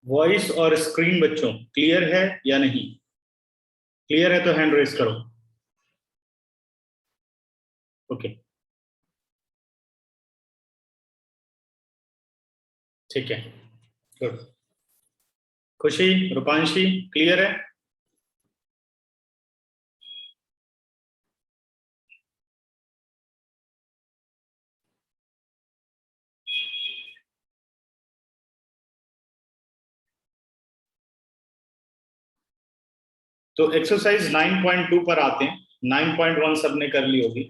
Voice और screen बच्चों clear है या नहीं? क्लियर है तो हैंड रेस करो। ओके, ठीक है, गुड। खुशी, रूपांशी, क्लियर है? तो एक्सरसाइज 9.2 पर आते हैं। 9.1 सबने कर ली होगी,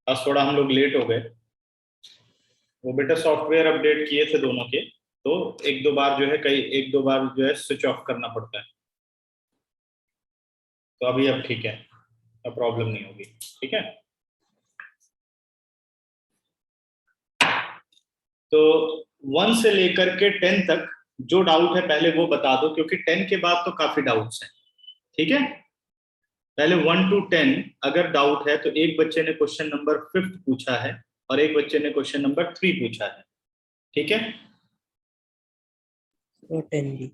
आज थोड़ा हम लोग लेट हो गए। वो बेटा सॉफ्टवेयर अपडेट किए थे दोनों के, तो एक दो बार जो है एक दो बार जो है स्विच ऑफ करना पड़ता है। तो अभी अब ठीक है, अब प्रॉब्लम नहीं होगी, ठीक है। तो 1 से लेकर के 10 तक जो डाउट है पहले वो बता दो, क्योंकि 10 के बाद तो काफी डाउट्स हैं, ठीक है। पहले 1 to 10 अगर डाउट है तो एक बच्चे ने क्वेश्चन नंबर 5 पूछा है और एक बच्चे ने क्वेश्चन नंबर 3 पूछा है, ठीक है। 10 भी।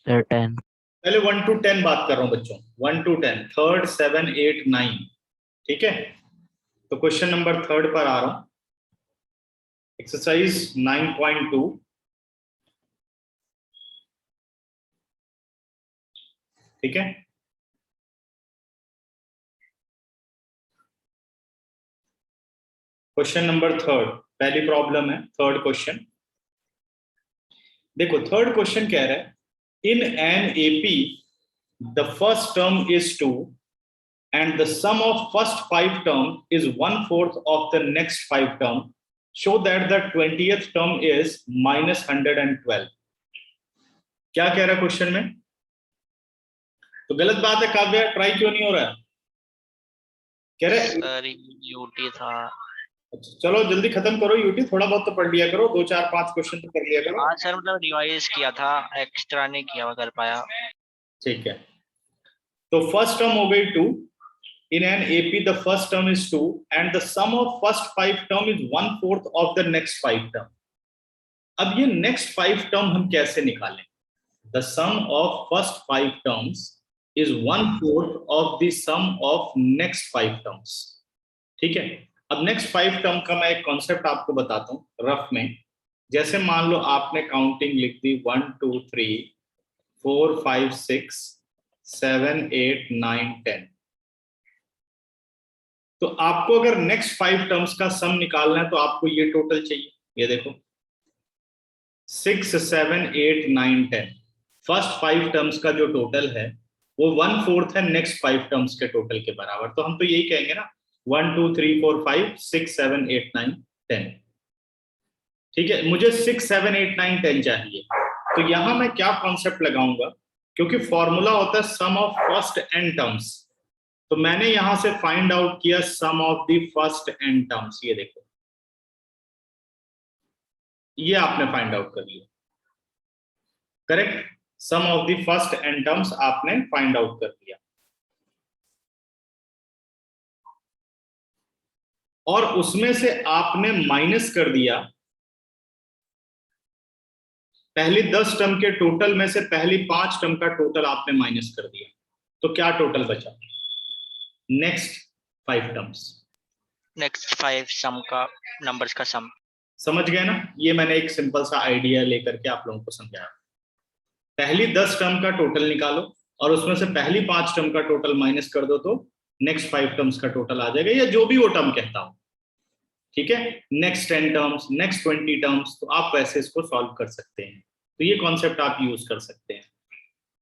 10। पहले 1 to 10 बात कर रहा हूं बच्चों, 1 to 10, 3rd 7 8 9, ठीक है। तो क्वेश्चन नंबर 3 पर आ रहा हूं, एक्सरसाइज 9.2, ठीक है। क्वेश्चन नंबर 3, पहली प्रॉब्लम है 3rd क्वेश्चन। देखो 3rd क्वेश्चन कह रहा है in an AP the first term is 2 and the sum of first 5 term is 1/4 of the next 5 term, show that the 20th term is -112। क्या कह रहा है क्वेश्चन में? तो गलत बात है काव्य, ट्राई क्यों नहीं हो रहा है? कह रहे सर यूटी था। अच्छा चलो जल्दी खत्म करो यूटी, थोड़ा बहुत तो पढ़ लिया करो, 2 4 5 क्वेश्चन तो कर लिया करो। हाँ सर, मतलब रिवाइज किया था, एक्स्ट्रा नहीं किया कर पाया। ठीक है, तो फर्स्ट टर्म हो गई 2, in an AP the first term is 2 and the sum of first 5 term is 1/4 of the next 5 term। अब ये next 5 term हम कैसे निकालें? The sum of first 5 terms is 1/4 of the sum of next 5 terms, ठीक है। अब next 5 term का मैं एक कॉन्सेप्ट आपको बताता हूं रफ में। जैसे मान लो आपने काउंटिंग लिख दी 1 2 3 4 5 6 7 8 9 10, तो आपको अगर नेक्स्ट 5 टर्म्स का सम निकालना है तो आपको ये टोटल चाहिए। ये देखो 6 7 8 9 10, फर्स्ट 5 टर्म्स का जो टोटल है वो 1/4 है नेक्स्ट 5 टर्म्स के टोटल के बराबर। तो हम तो यही कहेंगे ना 1 2 3 4 5 6 7 8 9 10, ठीक है। मुझे 6 7 8 9 10 चाहिए, तो यहां मैं क्या कॉन्सेप्ट लगाऊंगा, क्योंकि फॉर्मूला होता है sum of first n terms, तो मैंने यहां से फाइंड आउट किया sum of the first n terms. ये देखो ये आपने फाइंड आउट कर लिया, correct. Sum of the first n terms आपने फाइंड आउट कर लिया, और उसमें से आपने माइनस कर दिया पहली 10 टर्म के टोटल में से पहली 5 टर्म का टोटल आपने माइनस कर दिया, तो क्या टोटल बचा? नेक्स्ट 5 टर्म्स, नेक्स्ट 5 सम का, नंबर्स का सम। समझ गए ना? ये मैंने एक सिंपल सा आइडिया लेकर के आप लोगों को समझाया। पहली 10 टर्म का टोटल निकालो और उसमें से पहली 5 टर्म का टोटल माइनस कर दो, तो नेक्स्ट 5 टर्म्स का टोटल आ जाएगा, या जो भी वो टर्म कहता हो, ठीक है। नेक्स्ट 10 टर्म्स, नेक्स्ट 20 टर्म्स, तो आप वैसे इसको सॉल्व कर सकते हैं। तो ये कॉन्सेप्ट आप यूज कर सकते हैं।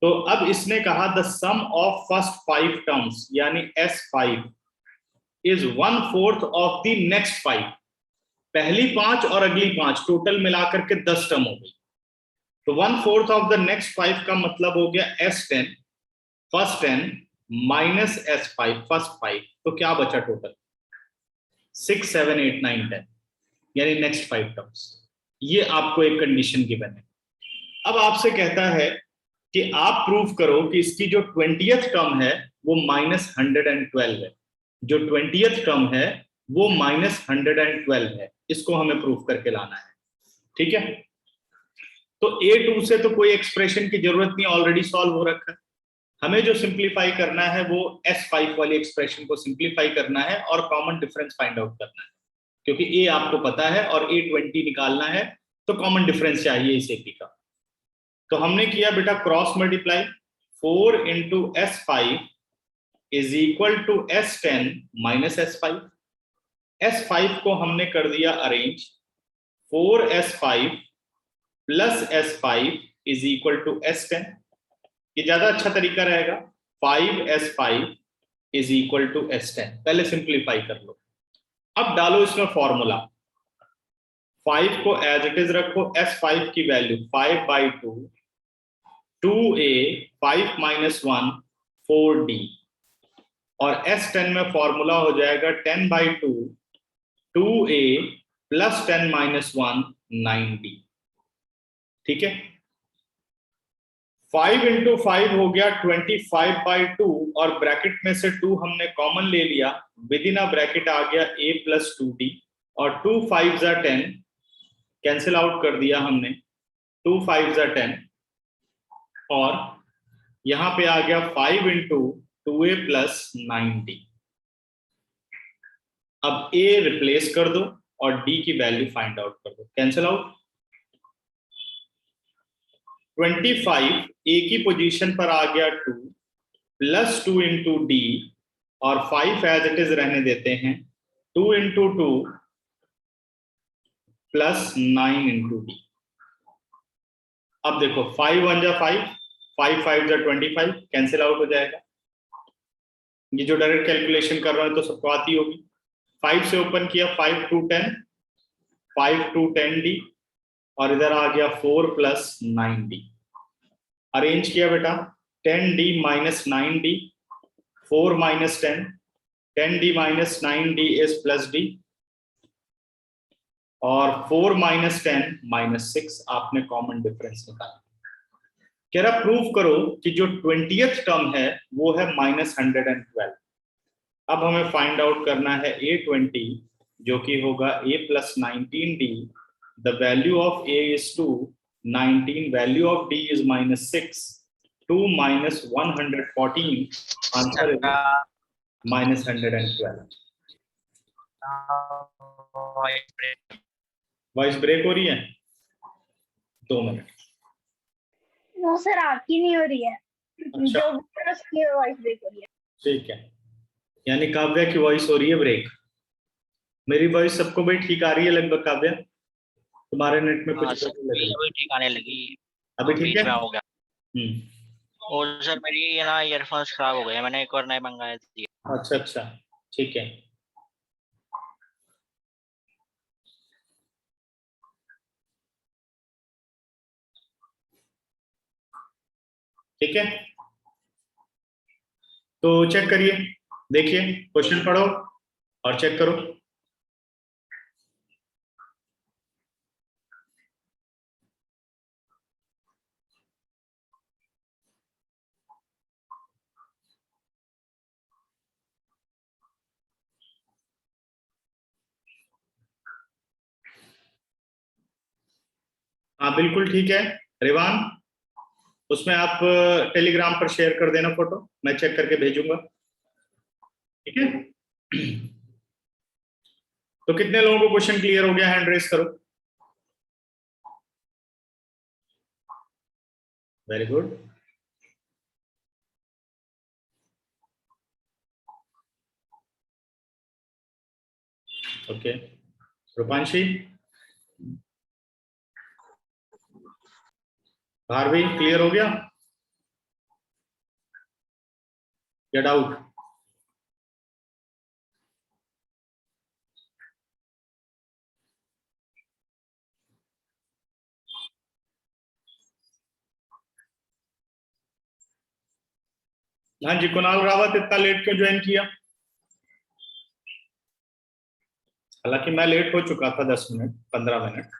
तो अब इसने कहा the sum of first 5 terms यानी S5 is 1/4 of the next 5, पहली 5 और अगली 5 टोटल मिलाकर के 10 टर्म हो गई, तो 1/4 ऑफ द नेक्स्ट 5 का मतलब हो गया S10 first 10 minus S5 first 5, तो क्या बचा टोटल? 6 7 8 9 10, यानी नेक्स्ट 5 टर्म्स। ये आपको एक कंडीशन गिवन है। अब आपसे कहता है कि आप प्रूव करो कि इसकी जो 20th टर्म है वो -112 है, जो 20th टर्म है वो -112 है, इसको हमें प्रूफ करके लाना है, ठीक है। तो A2 से तो कोई एक्सप्रेशन की जरूरत नहीं, ऑलरेडी सॉल्व हो रखा है। हमें जो सिंप्लीफाई करना है वो S5 वाली एक्सप्रेशन को सिंप्लीफाई करना है और कॉमन डिफरेंस फाइंड आउट करना है, क्योंकि A आपको पता है और A20 निकालना है, तो कॉमन डिफरेंस चाहिए इस AP का। तो हमने किया बेटा cross multiply, 4 into S5 is equal to S10 minus S5। S5 को हमने कर दिया arrange, 4S5 plus S5 is equal to S10। ये ज्यादा अच्छा तरीका रहेगा, 5S5 is equal to S10। पहले सिंप्लीफाई कर लो, अब डालो इसमें फॉर्मूला, 5 को एज इट इज रखो, S5 की वैल्यू 5/2, 2A 5 - 1 4D, और S10 में फॉर्मूला हो जाएगा 10/2, 2A प्लस 10 - 1 9D। ठीक है, 5 into 5 हो गया 25/2, और ब्रैकेट में से 2 हमने कॉमन ले लिया, विद इन अ ब्रैकेट आ गया A प्लस 2D, और 2 5s are 10, कैंसिल आउट कर दिया हमने, 2 5s are 10, और यहां पे आ गया 5 into 2A प्लस 9D। अब A रिप्लेस कर दो और D की वैल्यू फाइंड आउट कर दो, कैंसिल आउट। 25 A की पोजीशन पर आ गया 2 प्लस 2 into D, और 5 एज इट इज रहने देते हैं, 2 into 2 प्लस 9 into D। अब देखो 5 1 जा 5, 5 5 जा 25, कैंसिल आउट हो जाएगा। ये जो डायरेक्ट कैलकुलेशन कर रहा है तो सबको आती होगी। 5 से ओपन किया, 5 2 10, 5 2 10D, और इधर आ गया 4 प्लस 9D। अरेंज किया बेटा, 10D minus 9D, 4 minus 10, 10D minus 9D is plus D, और 4 माइनस 10 माइनस 6, आपने कॉमन डिफरेंस निकाला। कह रहा प्रूव करो कि जो 20th टर्म है वो है -112। अब हमें फाइंड आउट करना है A20, जो कि होगा A plus 19D, the value of A is 2, 19, value of D is -6, 2 minus 114, answer is -112। Voice break हो रही है, 2 मिनट। नो सर, आपकी नहीं हो रही है। अच्छा, जो उसकी वॉइस ब्रेक हो रही है। ठीक है, यानी काव्या की वॉइस हो रही है ब्रेक। मेरी वॉइस सबको भाई ठीक आ रही है लगभग? काव्या, तुम्हारे नेट में कुछ अभी ठीक आने लगी, अभी ठीक है? हो गया। और सर मेरी ये ना ईयरफोन्स खराब हो गए, मैंने एक और नए मंगाए थे। अच्छा अच्छा, ठीक है। ठीक है, तो चेक करिए, देखिए क्वेश्चन पढ़ो और चेक करो। हाँ बिल्कुल ठीक है रिवान, उसमें आप टेलीग्राम पर शेयर कर देना फोटो, मैं चेक करके भेजूंगा। ठीक है, तो कितने लोगों को क्वेश्चन क्लियर हो गया? हैंड रेस करो। Very good. Okay, Rupanshi, Bharvi, clear हो गया या डाउट? हाँ जी, कुणाल रावत इतना लेट क्यों ज्वाइन किया? हालांकि मैं लेट हो चुका था 10 मिनट 15 मिनट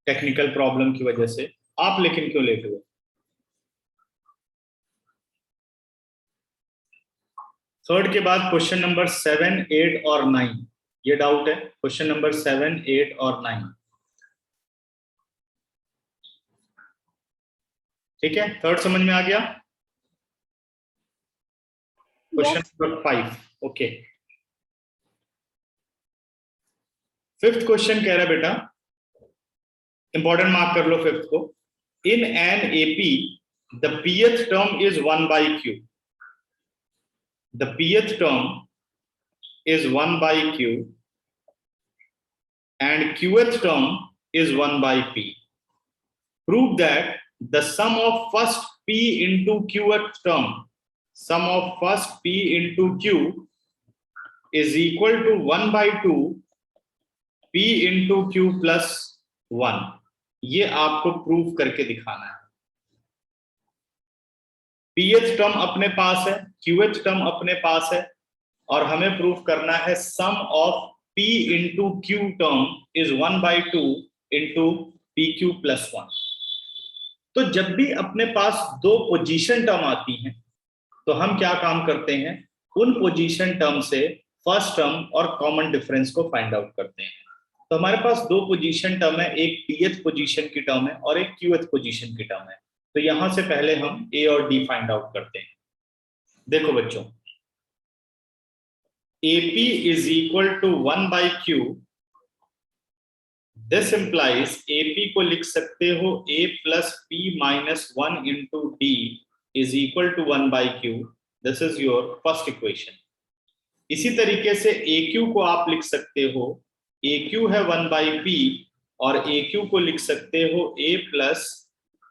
टेक्निकल प्रॉब्लम की वजह से, आप लेकिन क्यों लेट हुए? थर्ड के बाद क्वेश्चन नंबर 7 8 और 9, ये डाउट है। क्वेश्चन नंबर 7 8 और 9, ठीक है, थर्ड समझ में आ गया? Question Yes. Number 5, okay. Fifth question कह रहा है बेटा, इंपॉर्टेंट मार्क कर लो फिफ्थ को। In an AP the pth term is 1 by q, the pth term is 1 by q and qth term is 1 by p. Prove that the sum of first p into qth term, sum of first p into q is equal to 1 by 2 p into q plus 1. ये आपको prove करके दिखाना है। pth term अपने पास है, qth term अपने पास है, और हमें प्रूव करना है sum of p into q term is 1 by 2 into pq plus 1. तो जब भी अपने पास दो पोजीशन टर्म आती हैं तो हम क्या काम करते हैं, उन पोजीशन टर्म से फर्स्ट टर्म और कॉमन डिफरेंस को फाइंड आउट करते हैं। तो हमारे पास दो पोजीशन टर्म है, एक pth पोजीशन की टर्म है और एक qth पोजीशन की टर्म है। तो यहां से पहले हम a और d फाइंड आउट करते हैं। देखो बच्चों, AP is equal to 1 by q. This implies AP को लिख सकते हो a plus p minus 1 into d is equal to 1 by q. This is your first equation. इसी तरीके से AQ को आप लिख सकते हो, AQ है 1 by p और AQ को लिख सकते हो a plus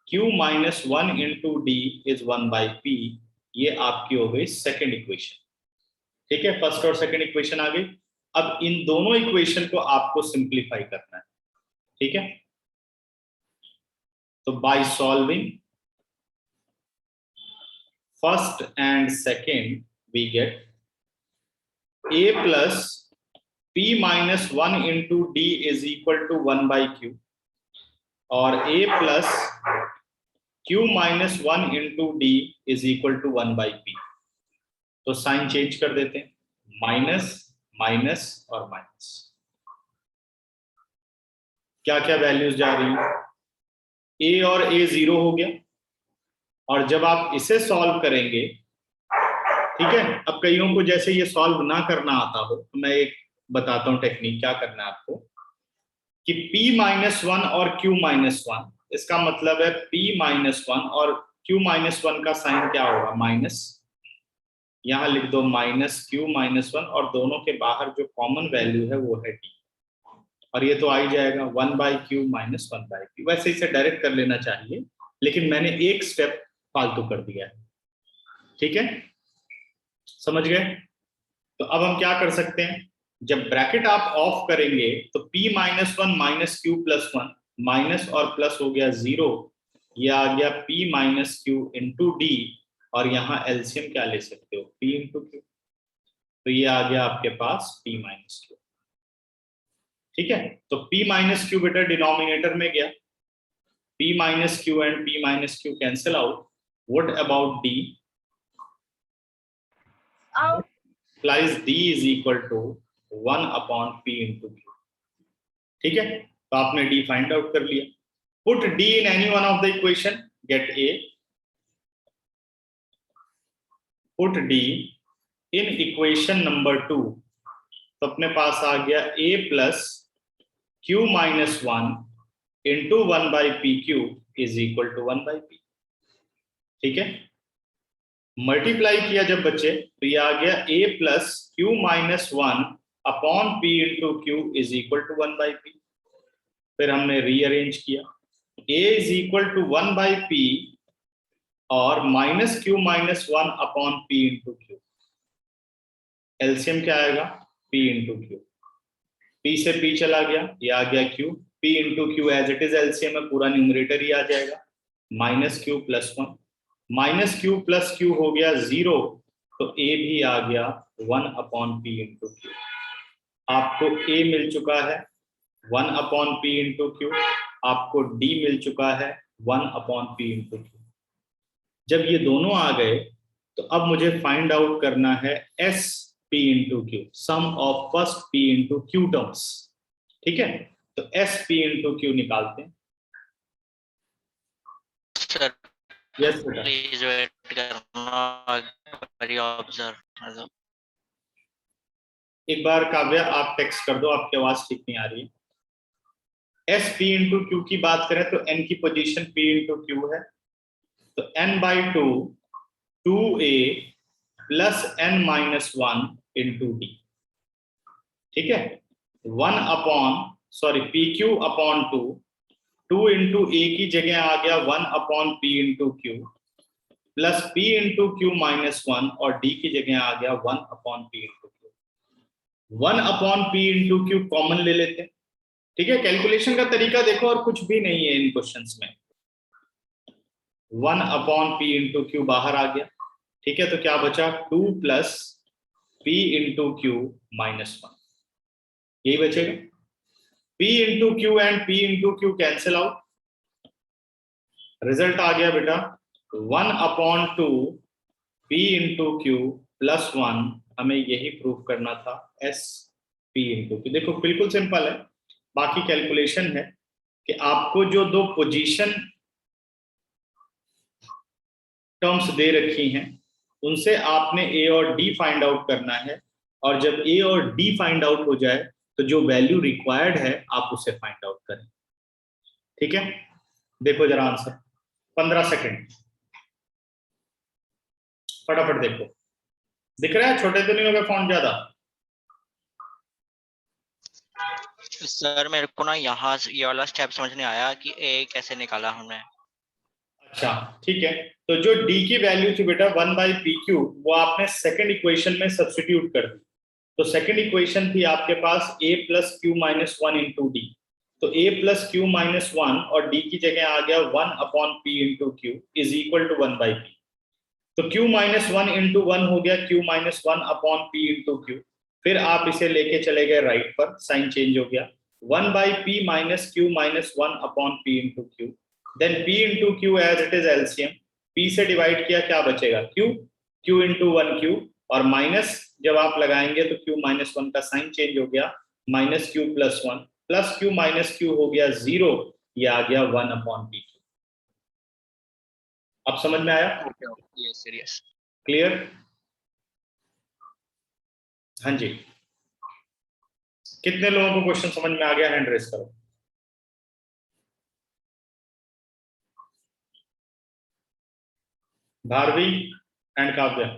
q minus 1 into d is 1 by p. ये आपकी हो गई सेकेंड इक्वेशन। ठीक है, फर्स्ट और सेकंड इक्वेशन आ गई। अब इन दोनों इक्वेशन को आपको सिंप्लीफाई करना है। ठीक है, तो by solving first and second we get a plus p minus 1 into d is equal to 1 by q और a plus q minus 1 into d is equal to 1 by p. तो sign change कर देते हैं, minus minus और minus. क्या क्या values जा रही है, a और a 0 हो गया, और जब आप इसे सॉल्व करेंगे, ठीक है, अब कईयों को जैसे ये सॉल्व ना करना आता हो तो मैं एक बताता हूं टेक्निक क्या करना है आपको, कि p माइनस 1 और q माइनस 1, इसका मतलब है p माइनस 1 और q माइनस 1 का साइन क्या होगा, माइनस। यहां लिख दो माइनस q माइनस 1 और दोनों के बाहर जो कॉमन वैल्यू है वो है d, और ये तो आ ही जाएगा 1 by q minus 1 by p। वैसे इसे डायरेक्ट कर लेना चाहिए, लेकिन मैंने एक स्टेप फालतू कर दिया है। ठीक है, समझ गए? तो अब हम क्या कर सकते हैं, जब ब्रैकेट आप ऑफ करेंगे तो p minus 1 minus q plus 1, minus और प्लस हो गया 0, ये आ गया p minus q into d, और यहाँ एलसीएम क्या ले सकते हो, p इंटू q, तो ये आ गया आपके पास p माइनस q। ठीक है, तो p माइनस q बेटा डिनोमिनेटर में गया, p minus q and p minus q cancel out. What about d? Out. Implies d is equal to 1 upon p into q। ठीक है, तो आपने d फाइंड आउट कर लिया। Put d in any one of the equation, get a। Put d in equation number 2, तो अपने पास आ गया a plus q minus 1 into 1 by pq is equal to 1 by p। ठीक है, मल्टीप्लाई किया जब बच्चे तो ये आ गया a plus q minus 1 upon p into q is equal to 1 by p। फिर हमने रीअरेंज किया, a is equal to 1 by p और minus q minus 1 upon p into q। LCM क्या आएगा, p into q, p से p चला गया, ये आ गया q, p into q as it is LCM है, पूरा न्यूमरेटर ही आ जाएगा, minus q plus 1, minus q plus q हो गया 0, तो a भी आ गया 1 अपॉन p इंटू q। आपको a मिल चुका है 1 अपॉन p इंटू q, आपको d मिल चुका है 1 अपॉन p इंटू q। जब ये दोनों आ गए तो अब मुझे फाइंड आउट करना है s p into q, sum of first p into q terms. ठीक है, तो s p इंटू q निकालते हैं। सर यस बेटा, प्लीज वेट करना, वेरी ऑब्जर्व। एक बार काव्या आप टेक्स्ट कर दो, आपकी आवाज ठीक नहीं आ रही है। एस पी इंटू क्यू की बात करें तो एन की पोजीशन पी इंटू क्यू है, तो n by two 2a plus n minus 1 into d. ठीक है, 1 upon sorry p q upon 2 into a की जगह आ गया 1 upon p into q, plus p into q minus 1, और डी की जगह आ गया 1 upon p into q. 1 upon p into q common ले लेते हैं। ठीक है, कैलकुलेशन का तरीका देखो और कुछ भी नहीं है इन क्वेश्चंस में। 1 अपॉन पी इंटू क्यू बाहर आ गया। ठीक है, तो क्या बचा 2 plus p into q minus 1, यही बचेगा। P into q and P into q cancel out, result आ गया बेटा 1 upon 2 P into q plus 1। हमें यही प्रूव करना था, S P इंटू क्यू। देखो बिल्कुल सिंपल है, बाकी कैलकुलेशन है कि आपको जो दो पोजीशन टर्म्स दे रखी हैं उनसे आपने A और D फाइंड आउट करना है, और जब A और D फाइंड आउट हो जाए तो जो वैल्यू रिक्वायर्ड है आप उसे फाइंड आउट करें। ठीक है, देखो जरा आंसर, 15 सेकंड, फटाफट देखो। दिख रहा है, छोटे तो नहीं हो गए फॉन्ट ज्यादा? सर मेरे को ना यहाँ से ये वाला स्टेप समझ नहीं आया कि ए कैसे निकाला हमने। अच्छा ठीक है, तो जो d की वैल्यू थी बेटा 1 बाई पी क्यू, वो आपने सेकंड इक्वेशन में सब्स्टिट्यूट कर दी। तो सेकंड इक्वेशन थी आपके पास a plus q minus 1 into d, तो a प्लस क्यू माइनस 1 और d की जगह आ गया 1 upon p into q is equal to 1 by p. तो q माइनस 1 इंटू 1 हो गया q minus 1 upon p into q. फिर आप इसे लेके चले गए राइट पर, साइन चेंज हो गया 1 by p minus q minus 1 upon p into q. Then p into q as it is LCM, p से डिवाइड किया क्या बचेगा q, q इंटू 1 q, और माइनस जब आप लगाएंगे तो q माइनस 1 का साइन चेंज हो गया minus q plus 1, plus q minus q हो गया 0, ये आ गया 1 अपॉन p। अब समझ में आया? Yes sir yes. क्लियर? हाँ जी, कितने लोगों को क्वेश्चन समझ में आ गया, हैंड रेस करो। Bharvi and Kavya,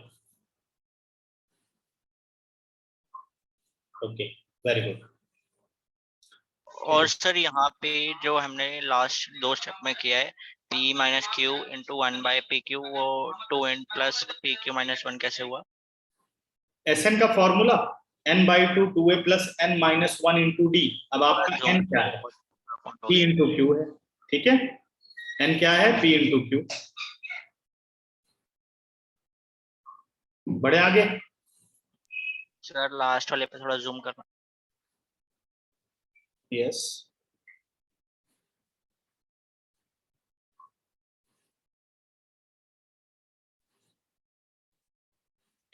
okay very good. और सर यहाँ पे जो हमने लास्ट दो स्टेप में किया है p minus Q into 1 by P Q, वो 2 n plus p Q minus 1 कैसे हुआ? Sn का formula n by two 2a plus n minus 1 into D. अब आपका n क्या है? p इंटू क्यू है। ठीक है, n क्या है? p into Q. बढ़े आगे? सर लास्ट वाले पे थोड़ा जूम करना। यस,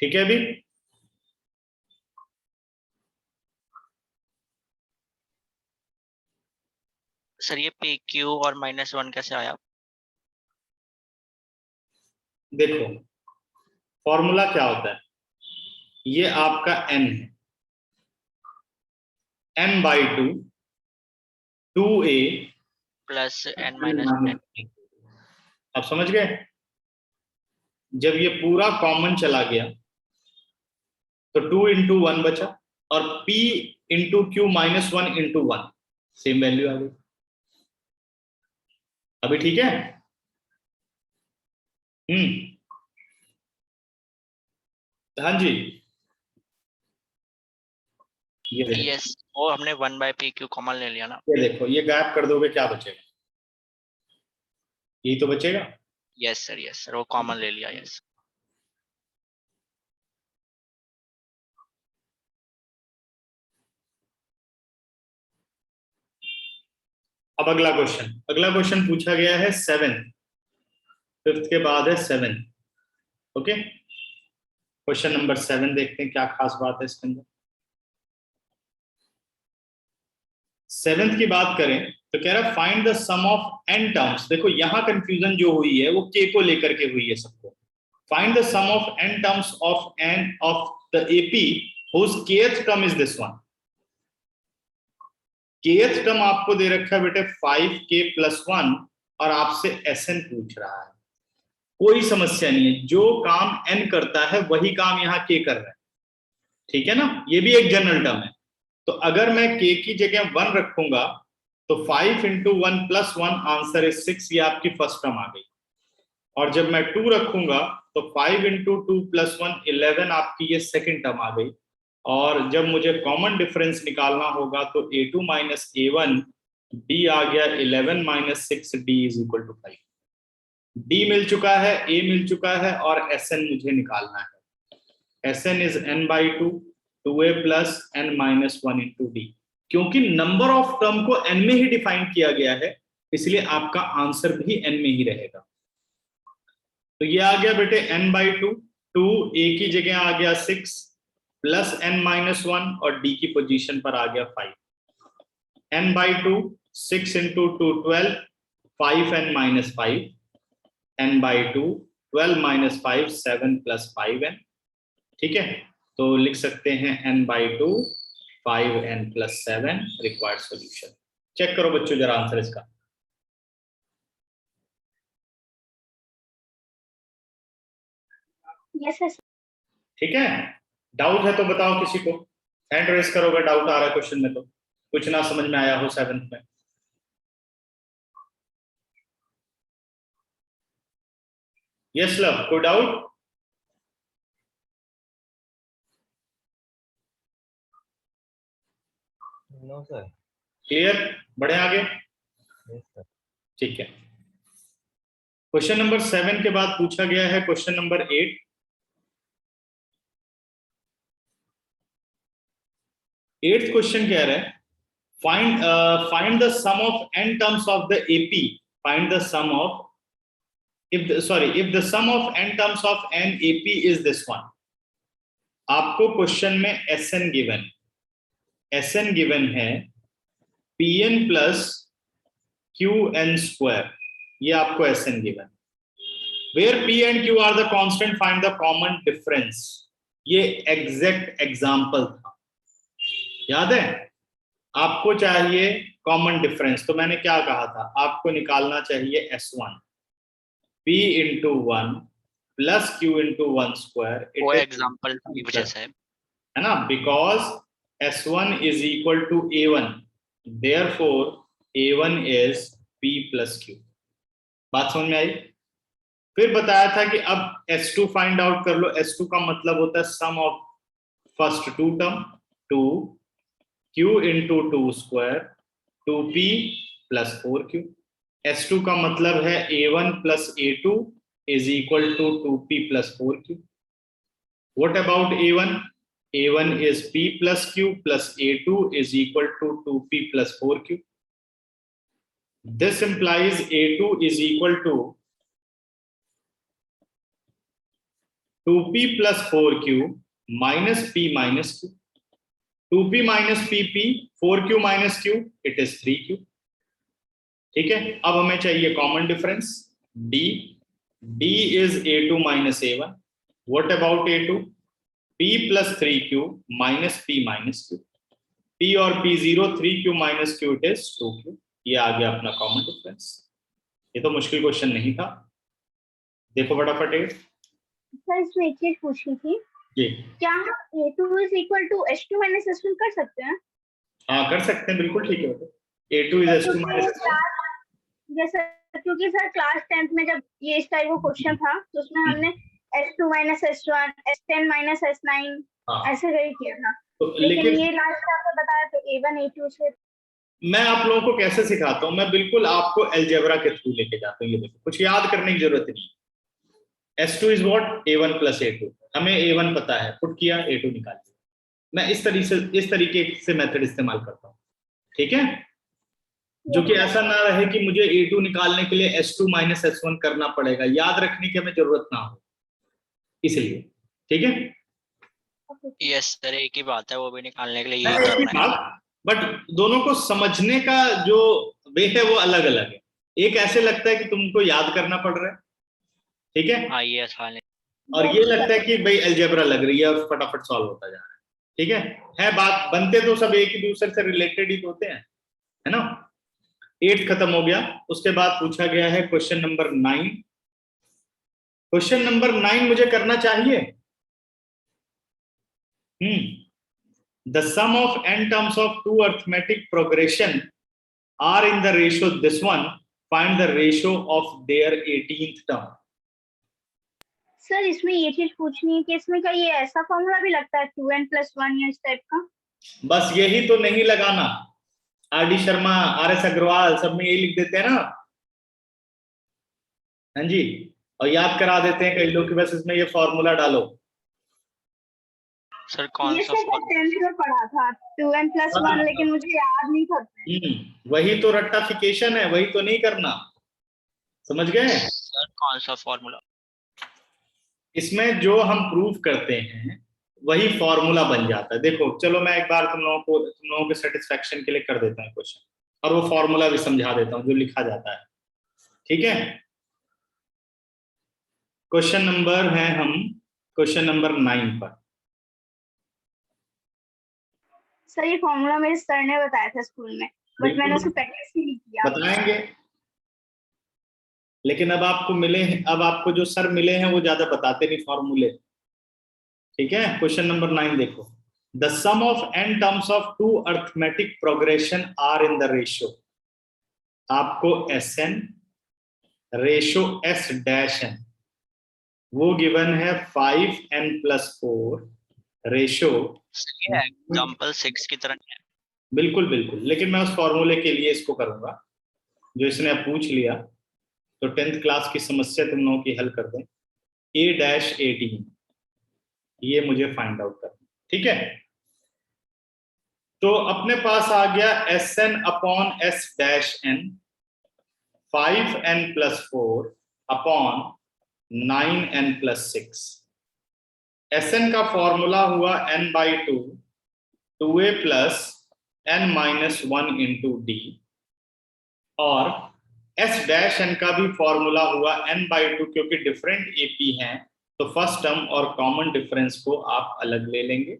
ठीक है। अभी सर ये पी क्यू और माइनस 1 कैसे आया? देखो फॉर्मूला क्या होता है, ये आपका n है, n by two 2a plus n minus 10। आप समझ गए? जब ये पूरा कॉमन चला गया तो 2 इंटू 1 बचा, और p into q minus 1 into 1, same value आ गई। अभी ठीक है? हाँ जी, ये देखो, यस, वो हमने 1 बाई पी क्यू कॉमन ले लिया ना। ये देखो, ये गैप कर दोगे क्या बचेगा? यही तो बचेगा। यस सर वो कॉमन ले लिया। यस अब अगला क्वेश्चन पूछा गया है 7, फिफ्थ के बाद है 7। ओके, क्वेश्चन नंबर 7 देखते हैं क्या खास बात है इसके अंदर। 7th की बात करें तो कह रहा है find the sum of n terms. देखो यहाँ कंफ्यूजन जो हुई है वो k को लेकर के हुई है सबको। Find the sum of n terms of n of the AP whose kth term is this one। kth term आपको दे रखा है बेटे 5k + 1 और आपसे Sn पूछ रहा है। कोई समस्या नहीं है, जो काम n करता है वही काम यहाँ k कर रहा है, ठीक है ना। ये भी एक जनरल टर्म है। तो अगर मैं k की जगह 1 रखूंगा तो 5 × 1 + 1 आंसर इज 6, ये आपकी फर्स्ट टर्म आ गई। और जब मैं 2 रखूंगा तो 5 × 2 + 1 11 आपकी ये सेकंड टर्म आ गई। और जब मुझे कॉमन डिफरेंस निकालना होगा तो a2 - a1 d आ गया 11 - 6 d = 5। d मिल चुका है, a मिल चुका है और Sn मुझे निकालना है। Sn is n/2 2a + n - 1 × d। क्योंकि नंबर ऑफ टर्म को n में ही डिफाइन किया गया है, इसलिए आपका आंसर भी n में ही रहेगा। तो ये आ गया बेटे n/2, 2 a की जगह आ गया 6 + n - 1 और d की पोजीशन पर आ गया 5। n/2 6 × 2 12 5n - 5 n/2 12 - 5 7 + 5n। ठीक है, तो लिख सकते हैं n/2 5n + 7 required solution. Check करो बच्चों जरा आंसर इसका। Yes sir. ठीक है, डाउट है तो बताओ किसी को, हैंड रेस करो अगर डाउट आ रहा है क्वेश्चन में, तो कुछ ना समझ में आया हो 7th में। यस लव, कोई डाउट? No sir. क्लियर, बढ़े आगे। Yes sir. ठीक है, क्वेश्चन नंबर 7 के बाद पूछा गया है क्वेश्चन नंबर 8। एट्थ क्वेश्चन कह रहा है find the sum of n terms of the AP। Find the sum of if the sum of n terms of n AP is this one। आपको question में Sn गिवन है Pn + Qn², ये आपको Sn given. Where P and Q are the constant, find the common difference। ये exact example था, याद है? आपको चाहिए कॉमन डिफरेंस, तो मैंने क्या कहा था, आपको निकालना चाहिए S1 P × 1 + Q × 1²। वो एग्जांपल जैसा है ना, because S1 = A1, therefore A1 is P + Q। बात समझ में आई? फिर बताया था कि अब S2 फाइंड आउट कर लो। S2 का मतलब होता है sum of first 2 term 2 Q × 2² 2P + 4Q। S2 का मतलब है A1 + A2 = 2P + 4Q। What about A1? A1 is P + Q + A2 = 2P + 4Q. This implies A2 = 2P + 4Q minus P minus Q। 2P minus PP, 4Q minus Q, it is 3Q। ठीक है, अब हमें चाहिए common difference D। D is A2 - A1। What about A2? P + 3Q minus P minus Q। P और P 0, 3Q minus Q, it is 2Q। ये आ गया अपना कॉमन डिफरेंस। ये तो मुश्किल क्वेश्चन नहीं था, देखो फटाफट। सर इसमें एक चीज पूछनी थी, जी क्या हम A2 = S2 - S1 कर सकते हैं? हाँ कर सकते हैं, बिल्कुल ठीक है। A2 is S2 - S1। जैसे क्योंकि सर क्लास 10th में जब ये इस टाइप का क्वेश्चन था तो उसमें हमने S2 - S1 S10 - S9 ऐसे गई किया था। तो लेकिन ये लास्ट आपने बताया तो A1 A2 से। मैं आप लोगों को कैसे सिखाता हूँ, मैं बिल्कुल आपको अलजेब्रा के थ्रू लेके जाता हूँ। ये देखो, कुछ याद करने की जरूरत नहीं। S2 is what? A1 + A2। हमें A1 पता है, पुट किया, A2 निकाल दिया। मैं इस तरीके से मेथड इस्तेमाल करता हूँ, ठीक है, जो कि ऐसा ना रहे कि मुझे A2 निकालने के लिए S2 - S1 करना पड़ेगा, याद रखने की हमें जरूरत ना हो, इसलिए। ठीक है, यस सर, एक ही बात है, वो भी निकालने के लिए यही करना है। बट दोनों को समझने का जो वे है वो अलग अलग है। एक ऐसे लगता है कि तुमको याद करना पड़ रहा है, ठीक है, हाँ ये आसान है। और ये लगता है कि भाई अलजेब्रा लग रही है और फटाफट सॉल्व होता जा रहा है, ठीक है बात, बनते तो सब एक ही दूसरे से रिलेटेड ही तो होते हैं, है ना। 8 खत्म हो गया। उसके बाद पूछा गया है क्वेश्चन नंबर 9। क्वेश्चन नंबर 9 मुझे करना चाहिए। The sum of n terms of two arithmetic progression are in the ratio this one. Find the ratio of their 18th term. Sir इसमें ये चीज पूछनी है कि इसमें क्या ये ऐसा फॉर्मूला भी लगता है 2n+1 या इस टाइप का? बस यही तो नहीं लगाना। R D Sharma, R S Agarwal सब में यही लिख देते हैं ना, हाँ जी, और याद करा देते हैं कई लोग कि बस इसमें ये फॉर्मूला डालो। सर कौन ये सा सर 10th में पढ़ा था 2n+1, लेकिन मुझे याद नहीं था। वही तो रट्टाफिकेशन है, वही तो नहीं करना, समझ गए। सर कौन सा फॉर्मूला? इसमें जो हम प्रूफ करते हैं वही फॉर्मूला बन जाता है। देखो चलो मैं एक बार तुम लोगों के सेटिस्फेक्शन के लिए कर देता हूँ क्वेश्चन, और वो फॉर्मूला भी समझा देता हूँ जो लिखा जाता है, ठीक है। क्वेश्चन नंबर है हम क्वेश्चन नंबर 9 पर। सर ये फॉर्मूला मेरे सर ने बताया था स्कूल में, बट मैंने उसको प्रैक्टिस नहीं किया। बताएंगे, लेकिन अब आपको मिले हैं, अब आपको जो सर मिले हैं वो ज्यादा बताते नहीं फॉर्मूले, ठीक है। क्वेश्चन नंबर 9 देखो। The sum of n terms of two arithmetic progression are in the ratio. आपको Sn ratio S dash n वो गिवन है 5n+4 रेशो। एग्जांपल 6 की तरह है। बिल्कुल बिल्कुल, लेकिन मैं उस फॉर्मूले के लिए इसको करूंगा जो इसने अब पूछ लिया, तो 10th क्लास की समस्या तुम लोगों की हल कर दें। A-18 ये मुझे फाइंड आउट करना, ठीक है। तो अपने पास आ गया Sn upon S dash n 5n+4 upon 9n+6। Sn का फॉर्मूला हुआ n/2 2a plus n-1 into D, और S डैश n का भी फॉर्मूला हुआ n/2, क्योंकि डिफरेंट एपी हैं तो फर्स्ट टर्म और कॉमन डिफरेंस को आप अलग ले लेंगे,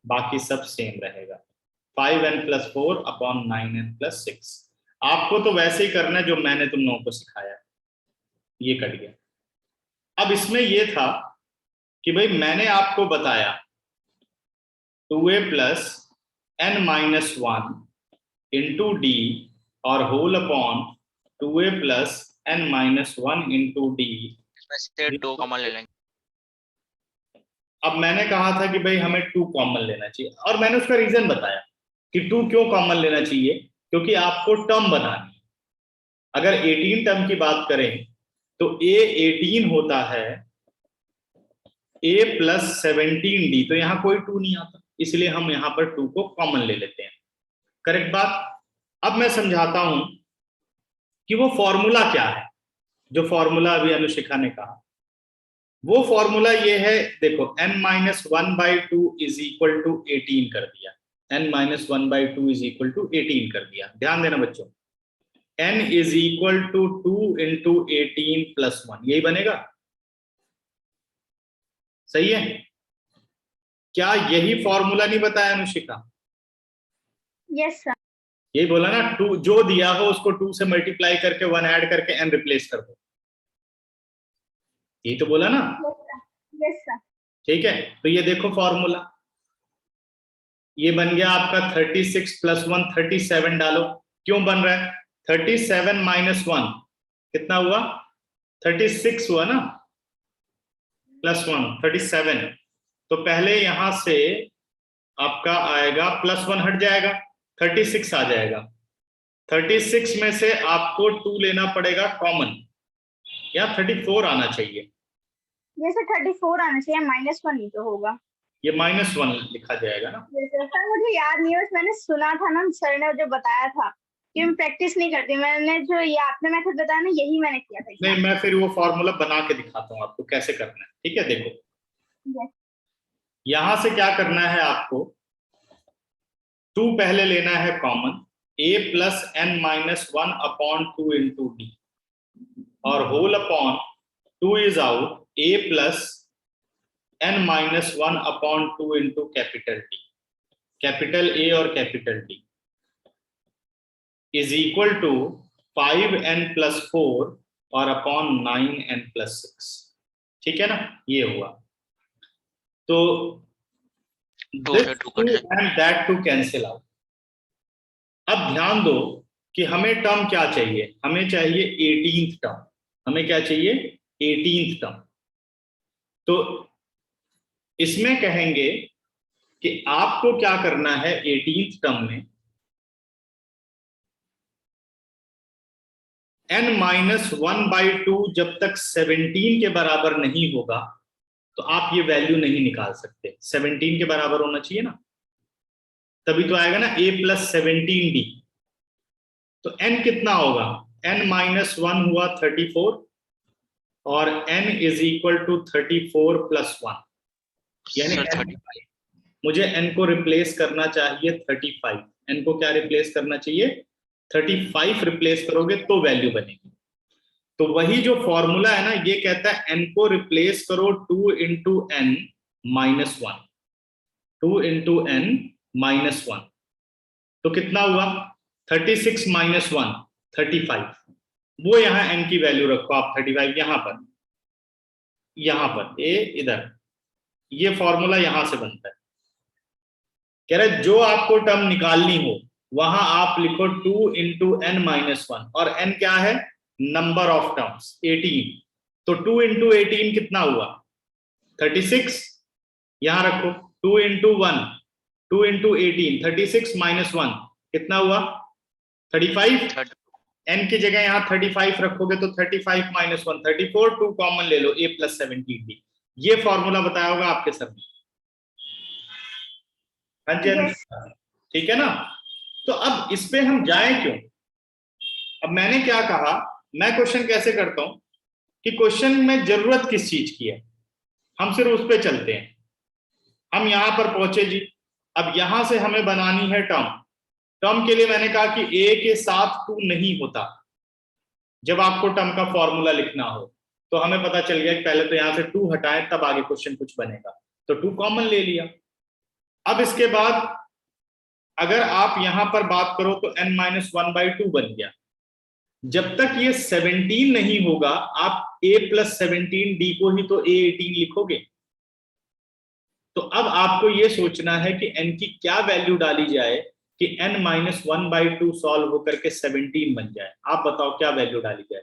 बाकी सब सेम रहेगा। 5n+4 upon 9n+6। आपको तो वैसे ही करना है जो मैंने तुम लोगों को सिखाया, ये कट गया। अब इसमें ये था कि भाई मैंने आपको बताया 2a plus n-1 into D और whole upon 2a plus n-1 into d. इसमें से 2 कॉमन ले लेंगे। अब मैंने कहा था कि भाई हमें 2 कॉमन लेना चाहिए, और मैंने उसका रीजन बताया कि 2 क्यों कॉमन लेना चाहिए, क्योंकि आपको टर्म बनानी है। अगर 18 टर्म की बात करें तो a 18 होता है a प्लस 17d, तो यहाँ कोई 2 नहीं आता, इसलिए हम यहाँ पर 2 को कॉमन ले लेते हैं, करेक्ट बात। अब मैं समझाता हूं कि वो फॉर्मूला क्या है, जो फॉर्मूला अभी अनुशिखा ने कहा। वो फॉर्मूला ये है, देखो n-1/2 इज इक्वल टू 18 कर दिया, n-1/2 इज इक्वल टू 18 कर दिया। ध्यान देना बच्चों, n is equal to 2 into 18 plus 1, यही बनेगा, सही है। क्या यही फॉर्मूला नहीं बताया अनुशिका? Yes sir. यही बोला ना, 2 जो दिया हो उसको 2 से मल्टीप्लाई करके 1 ऐड करके n रिप्लेस कर दो, यही तो बोला ना। Yes sir. ठीक है, तो ये देखो फॉर्मूला, ये बन गया आपका 36 प्लस 1 37 डालो। क्यों बन रहा है? 37 माइनस 1 कितना हुआ? 36 हुआ ना, प्लस 1 37। तो पहले यहां से आपका आएगा प्लस 1 हट जाएगा, 36 आ जाएगा। 36 में से आपको 2 लेना पड़ेगा कॉमन, या 34 आना चाहिए। जैसे 34 आना चाहिए, -1 ही तो होगा। ये -1 लिखा जाएगा ना। सर मुझे याद नहीं है, बस मैंने सुना था ना, सर ने जो बताया था कि मैं प्रैक्टिस नहीं करती, मैंने जो ये आपने मेथड बताया ना यही मैंने किया था। नहीं, मैं फिर वो फॉर्मूला बना के दिखाता हूँ आपको कैसे करना है, ठीक है। देखो yes. यहां से क्या करना है आपको, 2 पहले लेना है common, a plus n minus 1 upon 2 into D, और whole upon 2 is out, a plus n minus 1 upon 2 into capital D, capital A और capital D is equal to 5n plus 4 और अपॉन 9n प्लस 6। ठीक है ना, ये हुआ। तो this two and that two cancel out। अब ध्यान दो कि हमें टर्म क्या चाहिए, हमें चाहिए 18th टर्म, हमें क्या चाहिए 18th टर्म। तो इसमें कहेंगे कि आपको क्या करना है 18th टर्म में, n माइनस 1/2 जब तक 17 के बराबर नहीं होगा तो आप ये वैल्यू नहीं निकाल सकते। 17 के बराबर होना चाहिए ना, तभी तो आएगा ना a प्लस 17d। तो n कितना होगा, n माइनस 1 हुआ 34 और n is equal to 34 plus 1, यानी 35। मुझे n को रिप्लेस करना चाहिए 35। n को क्या रिप्लेस करना चाहिए 35 रिप्लेस करोगे तो वैल्यू बनेगी। तो वही जो फॉर्मूला है ना, ये कहता है n को रिप्लेस करो 2 into n minus 1, 2 into n minus 1, तो कितना हुआ 36 माइनस 1 35। वो यहां n की वैल्यू रखो आप 35 यहां पर a इधर, ये फॉर्मूला यहां से बनता है। कह रहे जो आपको टर्म निकालनी हो वहां आप लिखो 2 इंटू n माइनस 1, और n क्या है नंबर ऑफ टर्म्स 18। तो 2 इंटू 18 कितना हुआ 36, यहां रखो 2 इंटू 1, 2 इंटू 18 36 माइनस 1 कितना हुआ 35। n की जगह यहां 35 रखोगे तो 35 माइनस 1 34, 2 कॉमन ले लो a प्लस 17d। ये फॉर्मूला बताया होगा आपके सर ने, हाँ जी ठीक है ना। तो अब इस पे हम जाएं क्यों, अब मैंने क्या कहा, मैं क्वेश्चन कैसे करता हूं कि क्वेश्चन में जरूरत किस चीज की है, हम सिर्फ उस पे चलते हैं। हम यहां पर पहुंचे जी, अब यहां से हमें बनानी है टर्म। टर्म के लिए मैंने कहा कि a के साथ 2 नहीं होता। जब आपको टर्म का फॉर्मूला लिखना हो तो हमें पता चल गया कि पहले तो यहां से 2 हटाएं तब आगे क्वेश्चन कुछ बनेगा, तो 2 कॉमन ले लिया। अब इसके बाद अगर आप यहां पर बात करो तो n माइनस 1/2 बन गया। जब तक ये 17 नहीं होगा आप a प्लस 17d को ही तो a18 लिखोगे। तो अब आपको ये सोचना है कि n की क्या वैल्यू डाली जाए कि n माइनस 1/2 सॉल्व होकर के 17 बन जाए। आप बताओ क्या वैल्यू डाली जाए।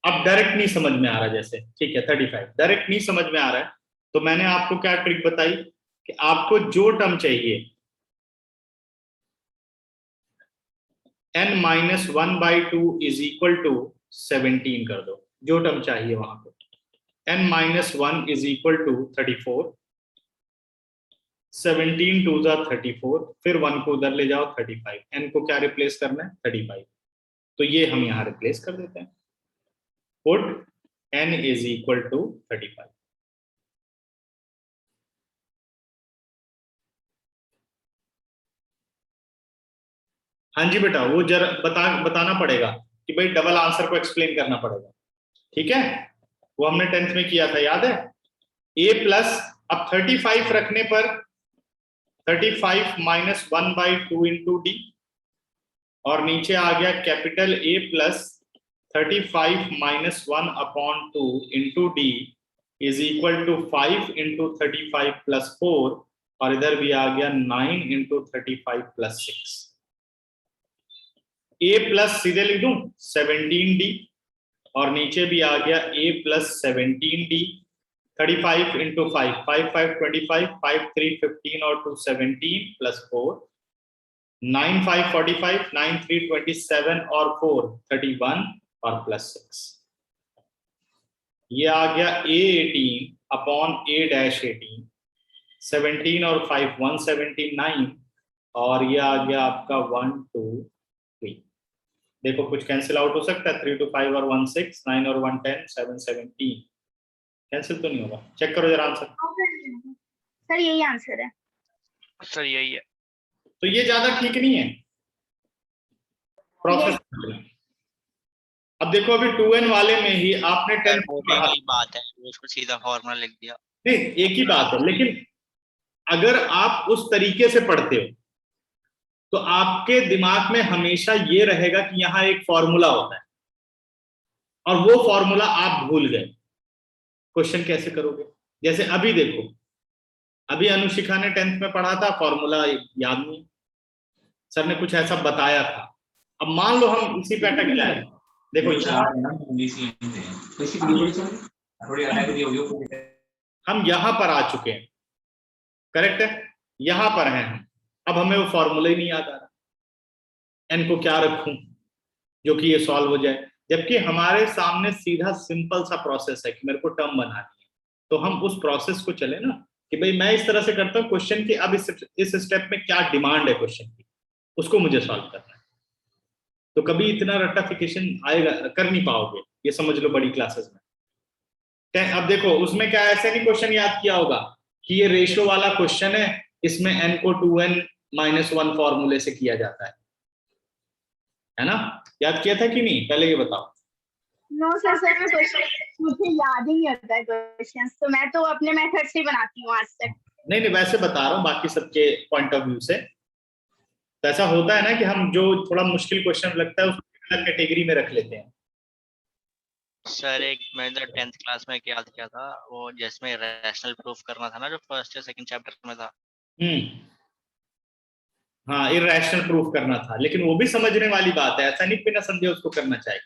अब डायरेक्ट नहीं समझ में आ रहा, जैसे ठीक है 35 डायरेक्ट नहीं समझ में आ रहा है, तो मैंने आपको क्या ट्रिक बताई कि आपको जो टर्म चाहिए n minus 1/2 is equal to 17 कर दो, जो टर्म चाहिए वहां पर n minus 1 is equal to 34, 17 to जा 34, फिर 1 को उधर ले जाओ 35, n को क्या रिप्लेस करना है 35, तो ये हम यहां रिप्लेस कर देते हैं, put n is equal to 35। हाँ जी बेटा, वो जरा बताना पड़ेगा कि भाई डबल आंसर को एक्सप्लेन करना पड़ेगा, ठीक है। वो हमने 10th में किया था, याद है। a प्लस, अब 35 रखने पर 35 माइनस 1/2 इंटू डी, और नीचे आ गया capital A plus 35 minus 1 upon 2 into D is equal to 5 into 35 plus 4, और इधर भी आ गया 9 इंटू 35 प्लस 6। a प्लस सीधे लिख दूं 17d, और नीचे भी आ गया a प्लस 17d, 35 इंटू 5, 5 5 25, 5 3 15 और 2 17 प्लस 4, 9 5 45, 9 3 27 और 4 31 और प्लस 6। ये आ गया a18 अपॉन a-18, 17 और 5 179, और ये आ गया आपका 1 2 3। देखो कुछ कैंसिल आउट हो सकता है, 3 2 5 और 1 6, 9 और 1 10, 7 17, कैंसिल तो नहीं होगा, चेक करो जरा आंसर। सर सर यही आंसर है। सर यही है। तो ये ज्यादा ठीक नहीं है प्रोसेस। अब देखो अभी 2n वाले में ही आपने सर 10 वो भी वही बात है, उसको सीधा फॉर्मूला लिख दिया। नहीं, एक ही बात है, लेकिन अगर आप उस तरीके से पढ़ते हो तो आपके दिमाग में हमेशा ये रहेगा कि यहाँ एक फॉर्मूला होता है और वो फॉर्मूला आप भूल गए, क्वेश्चन कैसे करोगे? जैसे अभी देखो, अभी अनुशिखा ने 10th में पढ़ा था, फॉर्मूला याद नहीं, सर ने कुछ ऐसा बताया था। अब मान लो हम इसी पे अटक जाए, देखो हम यहां पर आ चुके हैं, करेक्ट है, यहां पर हैं हम। अब हमें वो फॉर्मूला ही नहीं याद आ रहा, एन को क्या रखूं जो कि ये सॉल्व हो जाए, जबकि हमारे सामने सीधा सिंपल सा प्रोसेस है कि मेरे को टर्म बनानी है। तो हम उस प्रोसेस को चले ना कि भाई मैं इस तरह से करता हूँ क्वेश्चन की, अब इस स्टेप में क्या डिमांड है क्वेश्चन की, उसको मुझे सॉल्व करना है। तो कभी इतना रट्टाफिकेशन आएगा कर नहीं पाओगे, ये समझ लो बड़ी क्लासेस में। अब देखो उसमें क्या ऐसे नहीं क्वेश्चन याद किया होगा कि ये रेशियो वाला क्वेश्चन है, इसमें n को 2n-1 फॉर्मूले से किया जाता है ना? याद किया था कि नहीं, पहले ये बताओ। नो सर, सर मैं क्वेश्चन मुझे याद ही नहीं होता है क्वेश्चन, तो मैं तो अपने मेथड से बनाती हूँ आज तक। नहीं वैसे बता रहा हूँ बाकी सबके पॉइंट ऑफ व्यू से। तो ऐसा होता है ना कि हम जो थोड़ा मुश्किल क्वेश्चन लगता है उसको अलग कैटेगरी में रख लेते हैं। सर एक मैंने 10th क्लास में याद किया था, वो जिसमें रैशनल प्रूफ करना था ना, जो फर्स्ट या सेकंड चैप्टर में था। हाँ, इरैशनल प्रूफ करना था, लेकिन वो भी समझने वाली बात है, ऐसा नहीं बिना समझे उसको करना चाहिए।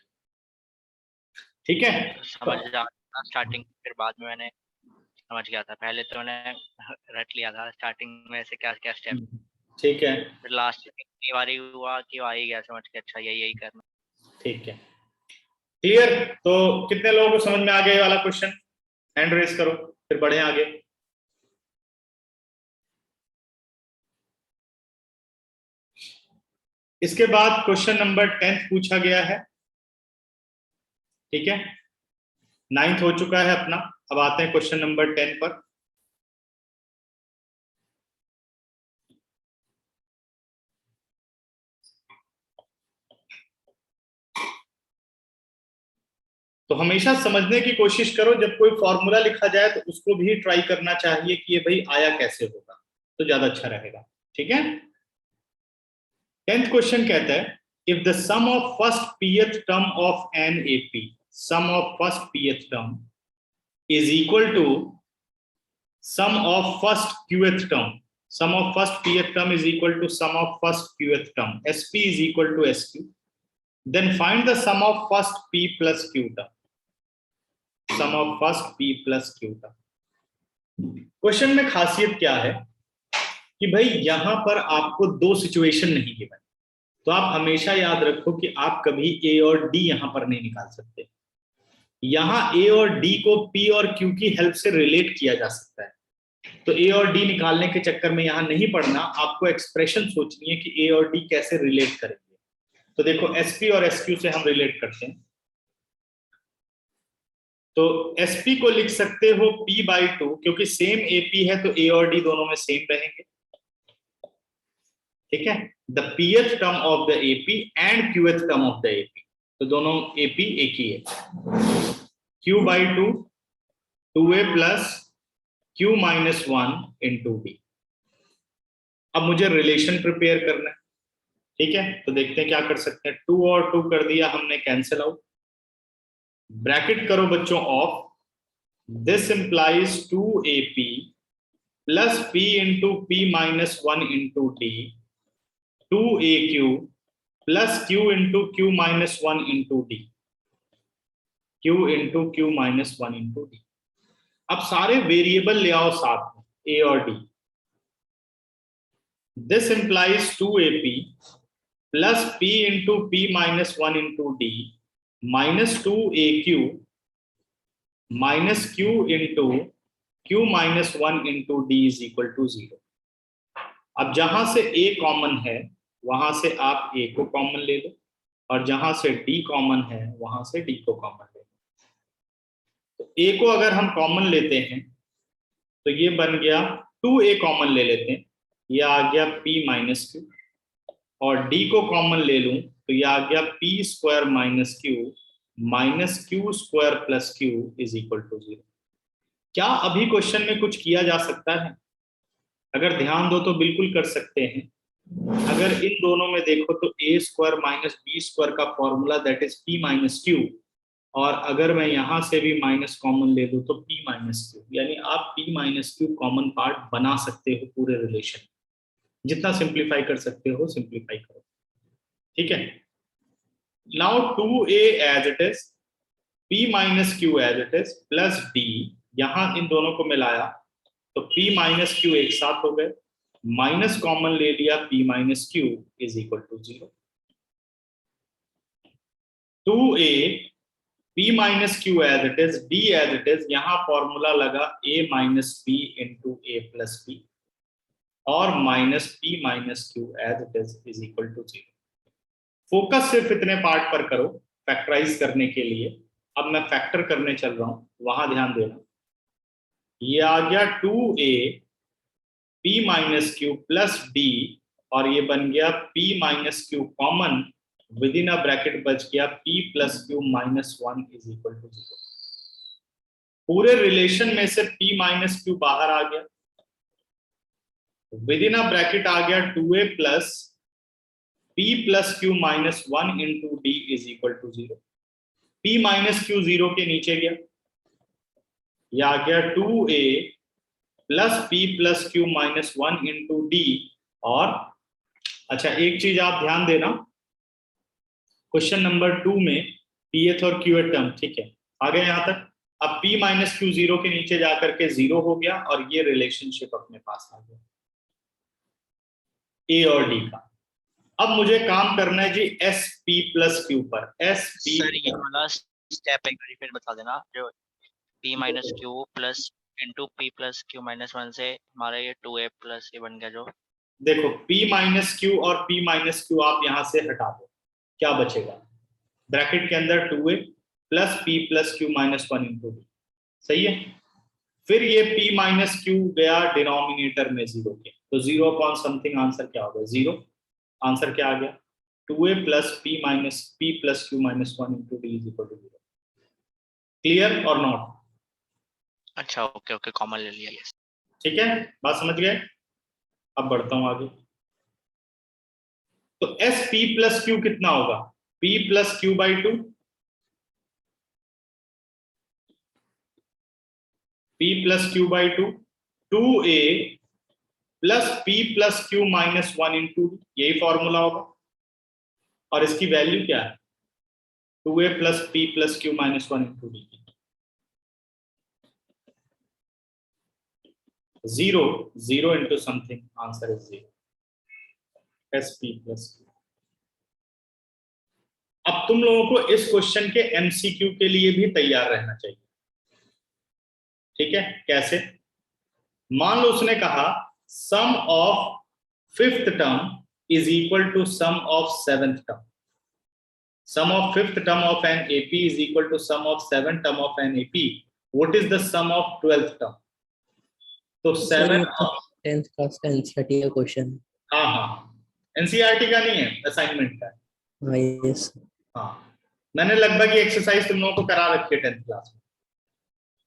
ठीक है, समझ आ स्टार्टिंग, फिर बाद में मैंने समझ गया था, पहले तो मैंने रट लिया था स्टार्टिंग में से क्या क्या स्टेप। ठीक है, फिर लास्ट की बारी हुआ कि आई गया समझ के, अच्छा यही यही करना। ठीक है, क्लियर। तो कितने लोगों को समझ में आ गया ये वाला क्वेश्चन? हैंड रेस करो फिर बढ़े आगे। इसके बाद क्वेश्चन नंबर 10th पूछा गया है, ठीक है, 9th हो चुका है अपना। अब आते हैं क्वेश्चन नंबर 10 पर। तो हमेशा समझने की कोशिश करो, जब कोई फॉर्मूला लिखा जाए तो उसको भी ट्राई करना चाहिए कि ये भाई आया कैसे होगा, तो ज्यादा अच्छा रहेगा। ठीक है, 10th क्वेश्चन कहता है if the sum of first pth term of an AP, sum of first pth term is equal to sum of first qth term, sum of first pth term is equal to sum of first qth term, sp is equal to sq, then find the sum of first p plus q term, sum of first p plus q term। Question में खासियत क्या है कि भाई यहां पर आपको दो सिचुएशन नहीं गिवन, तो आप हमेशा याद रखो कि आप कभी ए और डी यहां पर नहीं निकाल सकते। यहां ए और डी को पी और क्यू की हेल्प से रिलेट किया जा सकता है, तो ए और डी निकालने के चक्कर में यहां नहीं पढ़ना, आपको एक्सप्रेशन सोचनी है कि ए और डी कैसे रिलेट करेंगे। तो देखो एसपी और एसक्यू से हम रिलेट करते हैं, तो एसपी को लिख सकते हो p/2, क्योंकि सेम एपी है तो ए और डी दोनों में सेम रहेंगे। ठीक है, the pth term of the AP and qth term of the AP, तो दोनों एपी एक ही है। q/2 2a plus q-1 into D. अब मुझे रिलेशन प्रिपेयर करना है, ठीक है, तो देखते हैं क्या कर सकते हैं। 2 और 2 कर दिया हमने कैंसिल आउट, ब्रैकेट करो बच्चों of, this implies 2ap plus p into p-1 into D, 2aq plus q into q-1 into D, q into q-1 into D. अब सारे वेरिएबल ले आओ साथ में, a और d। This implies 2ap plus p into p-1 into d minus 2aq minus q into q-1 into d is equal to 0। अब जहां से a कॉमन है वहां से आप a को कॉमन ले लो, और जहां से d कॉमन है वहां से d को कॉमन ले लो। तो a को अगर हम कॉमन लेते हैं तो ये बन गया 2a कॉमन ले लेते हैं, ये आ गया p माइनस क्यू, और d को कॉमन ले लूं तो ये आ गया p square minus q square plus q is equal to 0। क्या अभी क्वेश्चन में कुछ किया जा सकता है? अगर ध्यान दो तो बिल्कुल कर सकते हैं। अगर इन दोनों में देखो तो a square minus B square का formula that is p minus Q, और अगर मैं यहां से भी माइनस कॉमन ले दूं तो p माइनस क्यू, यानी आप p minus q common part बना सकते हो पूरे रिलेशन। जितना सिंप्लीफाई कर सकते हो सिंप्लीफाई करो, ठीक है। Now 2a as it is, p minus q as it is, plus d, यहां इन दोनों को मिलाया तो p माइनस क्यू एक साथ हो गए, माइनस कॉमन ले लिया, p minus q is equal to 0। 2a p minus q as it is, d as it is, यहां फॉर्मूला लगा a minus p into a plus p, और minus p minus q as it is equal to 0। Focus सिर्फ इतने part पर करो factorise करने के लिए। अब मैं फैक्टर करने चल रहा हूं, वहां ध्यान देना। ये आ गया 2a p minus q plus d, और ये बन गया p minus q common, within a bracket बच गया p plus q minus 1 is equal to 0। पूरे रिलेशन में से p माइनस क्यू बाहर आ गया, विद इन अ ब्रैकेट आ गया 2a plus p plus q minus 1 into d is equal to 0। p minus q 0 के नीचे गया, यह आ गया 2a plus p plus q minus 1 into d। और अच्छा एक चीज आप ध्यान देना, क्वेश्चन नंबर 2 में pth और qth टर्म, ठीक है, आ गए यहां तक। अब p माइनस क्यू 0 के नीचे जाकर के 0 हो गया, और ये रिलेशनशिप अपने पास आ गया a और d का। अब मुझे काम करना है G S P plus Q पर। एस पी सर ये वाला स्टेप एक बार फिर बता देना, जो p minus q plus into p plus q minus 1 से हमारा ये 2a प्लस ये बन गया। जो देखो p माइनस क्यू और p माइनस क्यू आप यहां से हटा दो, क्या बचेगा? ब्रैकेट के अंदर 2a plus p plus q minus 1 into d, सही है। फिर ये p माइनस क्यू गया डिनोमिनेटर में 0 के, तो 0 अपॉन समथिंग, आंसर क्या होगा? 0। आंसर क्या आ गया? 2a plus p minus p plus q minus 1 into d is equal to 0। Clear और नॉट? अच्छा ओके ओके, कॉमन ले लिया। यस ठीक है, बात समझ गए। अब बढ़ता हूं आगे। तो एस पी प्लस क्यू कितना होगा? p plus Q by 2, p plus Q by 2, 2a plus p plus q minus 1 into, यही फॉर्मूला होगा। और इसकी वैल्यू क्या है? 2a plus p plus q minus 1 into D. 0 into something, answer is 0। S P plus q. अब तुम लोगों को इस क्वेश्चन के एमसीक्यू के लिए भी तैयार रहना चाहिए, ठीक है। कैसे? मान लो उसने कहा sum of fifth term is equal to sum of seventh term. Sum of fifth term of an AP is equal to sum of seventh term of an AP. What is the sum of twelfth term? तो 7 10th class का NCERT का question. हाँ हाँ, NCERT का नहीं है, assignment का है। हाँ यस। हाँ, मैंने लगभग ये एक्सरसाइज तुम लोगों को करा रखी है 10th क्लास में।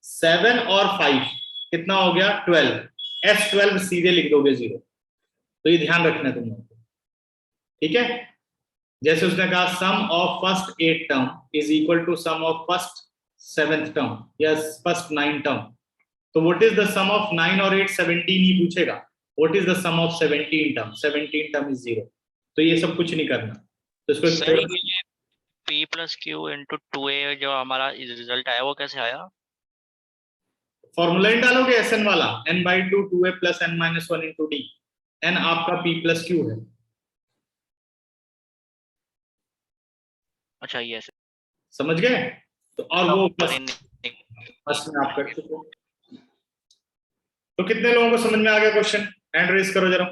7 और 5 कितना हो गया? 12। S12 सीधे लिख दोगे 0, तो ये ध्यान रखना है तुम लोगों को, ठीक है। जैसे उसने कहा sum of first 8 term is equal to sum of first 7th term या फर्स्ट 9 टर्म। तो what is the sum of 9 और 8? 17 ही पूछेगा। What is the sum of 17 term? 17 term is 0। तो ये सब कुछ नहीं करना, तो इसको सर ये p plus Q into 2a जो हमारा रिजल्ट आया वो कैसे आया? फॉर्मूला ही डालोगे Sn वाला, n/2 2a plus n minus 1 into D. n आपका p प्लस क्यू है। अच्छा यस, समझ गए? तो और वो नहीं फर्स्ट में आप कर चुके हो। तो कितने लोगों को समझ में आ गया क्वेश्चन? हैंड रेज करो जरा,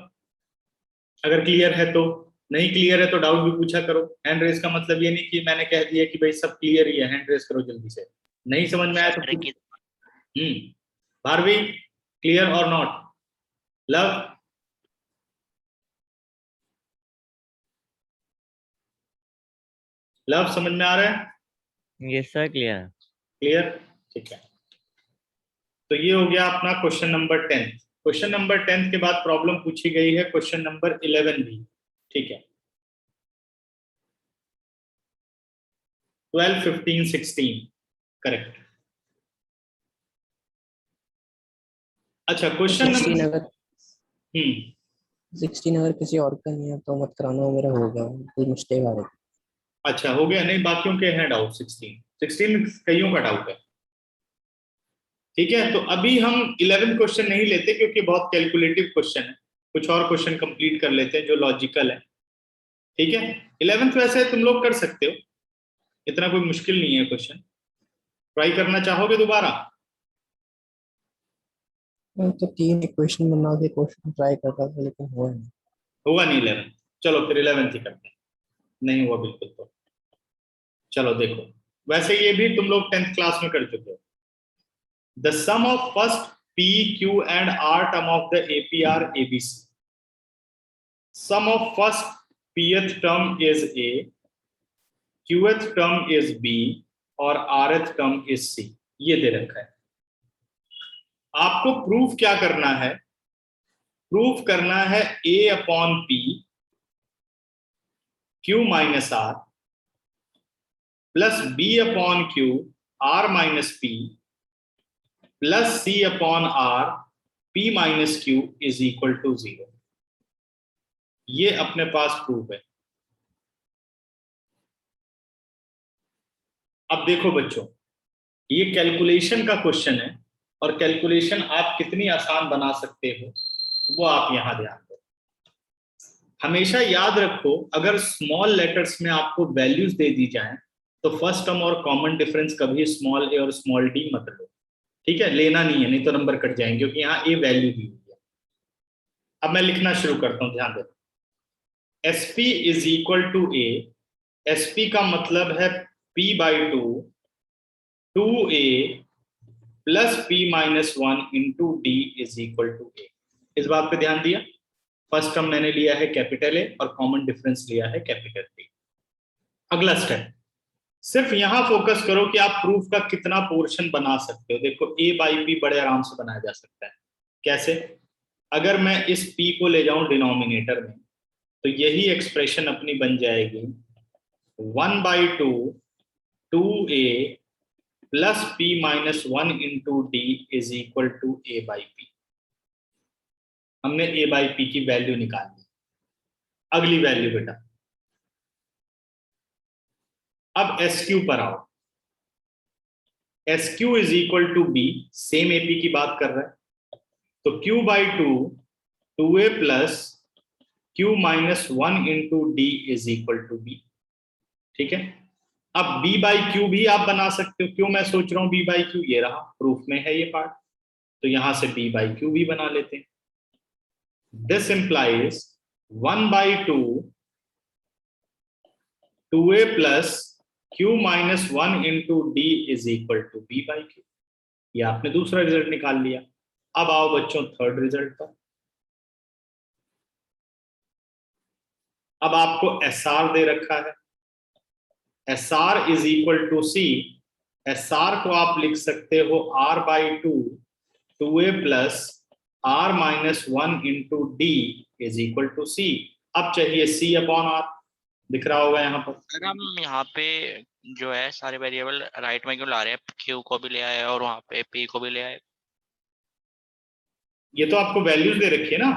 अगर क्लियर है तो। नहीं क्लियर है तो डाउट भी पूछा करो। हैंड रेज का मतलब ये नहीं कि मैंने कह दिया कि भाई सब क्लियर ही है, हैंड रेज करो जल्दी से। नहीं समझ में आया तो भारवी, क्लियर और नॉट? लव, लव समझ में आ रहा है? Yes sir, clear. क्लियर, ठीक है। तो ये हो गया अपना क्वेश्चन नंबर 10। क्वेश्चन नंबर 10 के बाद प्रॉब्लम पूछी गई है क्वेश्चन नंबर 11 भी, ठीक है। 12, 15, 16 करेक्ट। अच्छा क्वेश्चन 16 नंबर अगर 16 अगर किसी और का नहीं है तो मत कराना, मेरा हो गया, कोई मिस्टेक आ रही। अच्छा हो गया, नहीं बाकियों के हैं डाउट। 16 कईयों का डाउट है, ठीक है। तो अभी हम 11 क्वेश्चन नहीं लेते क्योंकि बहुत कैलकुलेटिव क्वेश्चन है, कुछ और क्वेश्चन कंप्लीट कर लेते हैं जो लॉजिकल है, ठीक है। 11th वैसे तुम लोग कर सकते हो, इतना कोई मुश्किल नहीं है क्वेश्चन। ट्राई करना चाहोगे दोबारा? मैं तो 3 इक्वेशन बना के क्वेश्चन ट्राई करता था लेकिन हुआ नहीं। होगा नहीं 11, चलो फिर 11th ही करते हैं। नहीं हुआ बिल्कुल तो चलो देखो, वैसे ये भी तुम लोग 10th क्लास में कर चुके हो। The sum of first P, Q and R term of the AP are ABC. Sum of first Pth term is A, Qth term is B और Rth term is C। ये दे रखा है। आपको proof क्या करना है? प्रूफ करना है A upon P Q minus R plus B upon Q R minus P plus C upon R P minus Q is equal to 0। ये अपने पास प्रूफ है। अब देखो बच्चों, ये कैलकुलेशन का क्वेश्चन है और कैलकुलेशन आप कितनी आसान बना सकते हो वो आप यहां ध्यान दो। हमेशा याद रखो, अगर स्मॉल लेटर्स में आपको वैल्यूज दे दी जाएं तो फर्स्ट टर्म और कॉमन डिफरेंस कभी स्मॉल ए और स्मॉल डी मत लो, ठीक है। लेना नहीं है, नहीं तो नंबर कट जाएंगे क्योंकि यहाँ ए वैल्यू दी हुई है। अब मैं लिखना शुरू करता हूं, ध्यान देना। SP is equal to A, SP का मतलब है P by 2A plus P minus 1 into D is equal to A. इस बात पे ध्यान दिया। फर्स्ट टर्म मैंने लिया है कैपिटल ए और कॉमन डिफरेंस लिया है कैपिटल डी। अगला स्टेप, सिर्फ यहां फोकस करो कि आप प्रूफ का कितना पोर्शन बना सकते हो। देखो A बाई P बड़े आराम से बनाया जा सकता है। कैसे? अगर मैं इस P को ले जाऊं डिनोमिनेटर में तो यही एक्सप्रेशन अपनी बन जाएगी 1 by 2A plus P minus 1 into D is equal to A by P। हमने A बाई P की वैल्यू निकाल ली। अगली वैल्यू बेटा, अब SQ पर आओ। SQ is equal to B, same AP की बात कर रहा है, तो Q by 2A plus Q minus 1 into D is equal to B, ठीक है। अब B बाई Q भी आप बना सकते हो। क्यों मैं सोच रहा हूं B बाई Q? ये रहा, प्रूफ में है ये पार्ट, तो यहां से B बाई Q भी बना लेते हैं। This implies 1 by 2A plus Q minus 1 into D is equal to B by Q। ये आपने दूसरा रिजल्ट निकाल लिया। अब आओ बच्चों थर्ड रिजल्ट पर। अब आपको SR दे रखा है, SR is equal to C। SR को आप लिख सकते हो R by 2A plus R minus 1 into D is equal to C। अब चाहिए C अपॉन R, दिख रहा होगा यहाँ पर। सर हम यहाँ पे जो है सारे वेरिएबल राइट में क्यों ला रहे हैं? Q को भी ले आए और वहाँ पे P को भी ले आए। ये तो आपको वैल्यूज दे रखी है ना,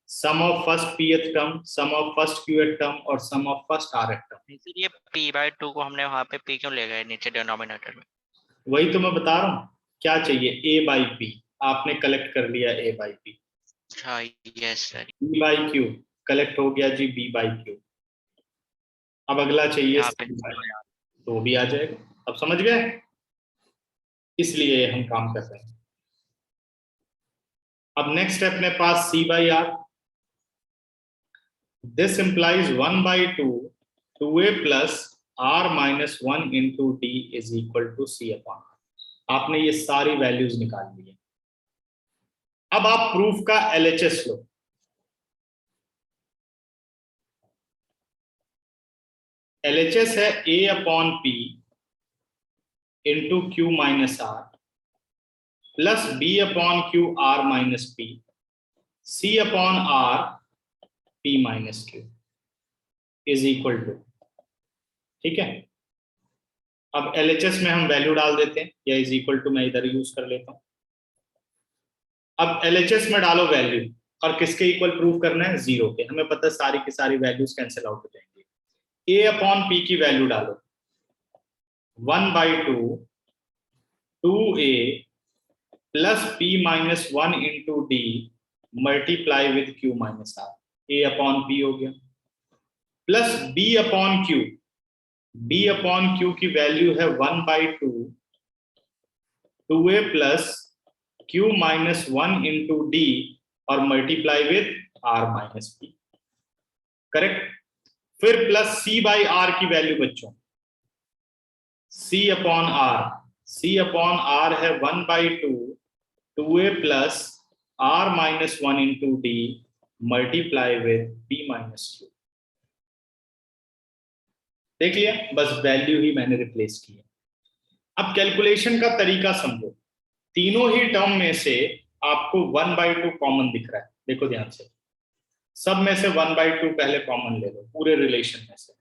sum of first Pth term, sum of first Qth term और sum of first Rth term. इसलिए P बाई 2 को हमने वहाँ पे P क्यों ले गए नीचे डिनोमिनेटर में? वही तो मैं बता रहा हूँ। क्या चाहिए? A बाई P, आपने कलेक्ट कर लिया A बाई P। अच्छा yes sir. B by Q collect हो गया जी B बाई Q। अब अगला चाहिए यहाँ पे तो भी आ जाएगा। अब समझ गए? इसलिए हम काम कर रहे हैं। अब नेक्स्ट है अपने पास C by R। This implies 1 by 2A plus R minus 1 into D is equal to C upon. आपने ये सारी वैल्यूज निकाल ली है। अब आप प्रूफ का LHS लो। LHS है A/P into Q minus R plus B/Q R minus P C/R P minus Q is equal to, ठीक है। अब LHS में हम वैल्यू डाल देते हैं, या इज इक्वल टू मैं इधर यूज कर लेता हूं। अब LHS में डालो वैल्यू, और किसके इक्वल प्रूव करना है? 0 के। हमें पता है सारी की सारी वैल्यूज कैंसिल आउट हो जाएंगी। A/P की वैल्यू डालो 1/2 2A plus P minus 1 into D multiply with Q minus R। A/P हो गया, प्लस B/Q। B/Q की वैल्यू है 1/2 2A plus Q minus 1 into D और multiply with R minus P, correct. फिर प्लस C/R की value बच्चों, C/R। C/R है 1/2 2A plus R minus 1 into D multiply with P minus Q। देख लिया, बस वैल्यू ही मैंने रिप्लेस की है। अब कैलकुलेशन का तरीका समझो। तीनों ही टर्म में से आपको 1/2 कॉमन दिख रहा है, देखो ध्यान से। सब में से 1/2 पहले कॉमन ले लो पूरे रिलेशन में से,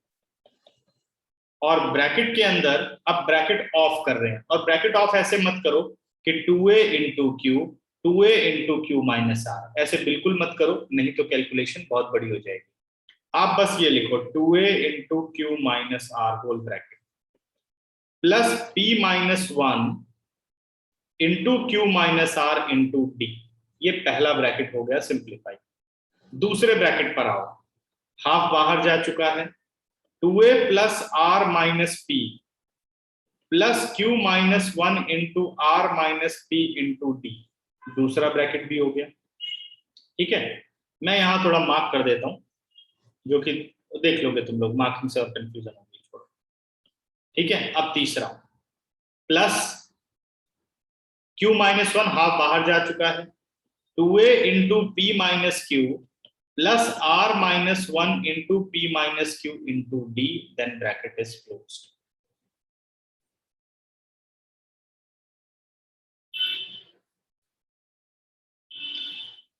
और ब्रैकेट के अंदर अब ब्रैकेट ऑफ कर रहे हैं। और ब्रैकेट ऑफ ऐसे मत करो कि 2A into Q 2A into Q minus R, ऐसे बिल्कुल मत करो, नहीं तो कैलकुलेशन बहुत बड़ी हो जाएगी। आप बस ये लिखो 2A into Q minus R whole bracket plus P minus 1 into Q minus R into D। ये पहला ब्रैकेट हो गया सिंप्लीफाई। दूसरे ब्रैकेट पर आओ, हाफ बाहर जा चुका है, 2A plus R minus P plus Q minus 1 into R minus P into D। दूसरा ब्रैकेट भी हो गया, ठीक है। मैं यहां थोड़ा मार्क कर देता हूं, जो कि देख लोगे तुम लोग, मार्किंग से और कंफ्यूजन होगी, छोड़ो, ठीक है। अब तीसरा प्लस Q माइनस 1 हाफ बाहर जा चुका है, 2A into P minus Q plus R minus 1 into P minus Q into D, then bracket is closed.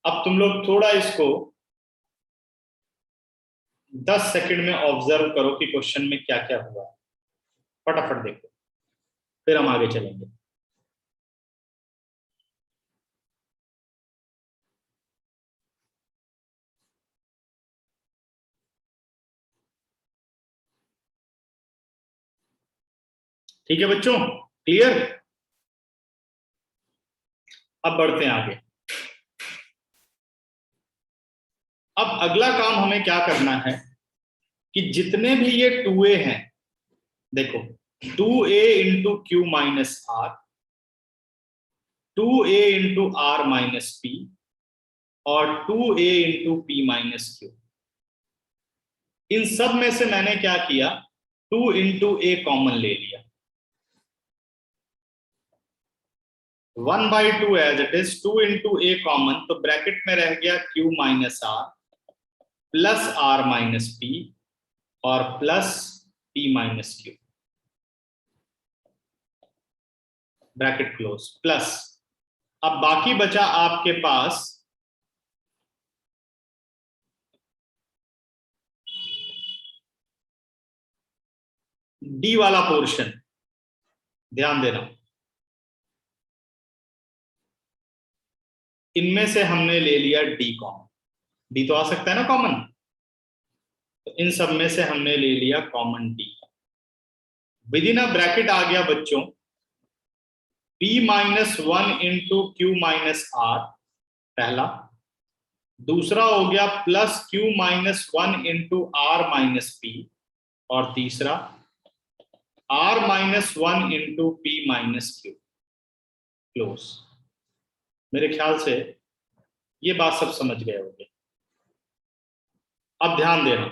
अब तुम लोग थोड़ा इसको 10 सेकंड में ऑब्जर्व करो कि क्वेश्चन में क्या क्या हुआ, फटाफट देखो, फिर हम आगे चलेंगे। ठीक है बच्चों, क्लियर। अब बढ़ते हैं आगे। अब अगला काम हमें क्या करना है कि जितने भी ये 2A हैं, देखो 2A into Q minus R, 2A into R minus P और 2A into P minus Q। इन सब में से मैंने क्या किया, 2 इंटू A कॉमन ले लिया, 1/2 as it is, 2 into A common, तो ब्रैकेट में रह गया Q minus R plus R minus P और plus P minus Q, bracket close, plus. अब बाकी बचा आपके पास D वाला पोर्शन, ध्यान देना। इनमें से हमने ले लिया D कॉमन, D तो आ सकता है ना कॉमन, तो इन सब में से हमने ले लिया common D। Within a bracket आ गया बच्चों P minus 1 into Q minus R, पहला। दूसरा हो गया plus Q minus 1 into R minus P, और तीसरा R minus 1 into P minus Q, close. मेरे ख्याल से ये बात सब समझ गए होंगे। अब ध्यान देना,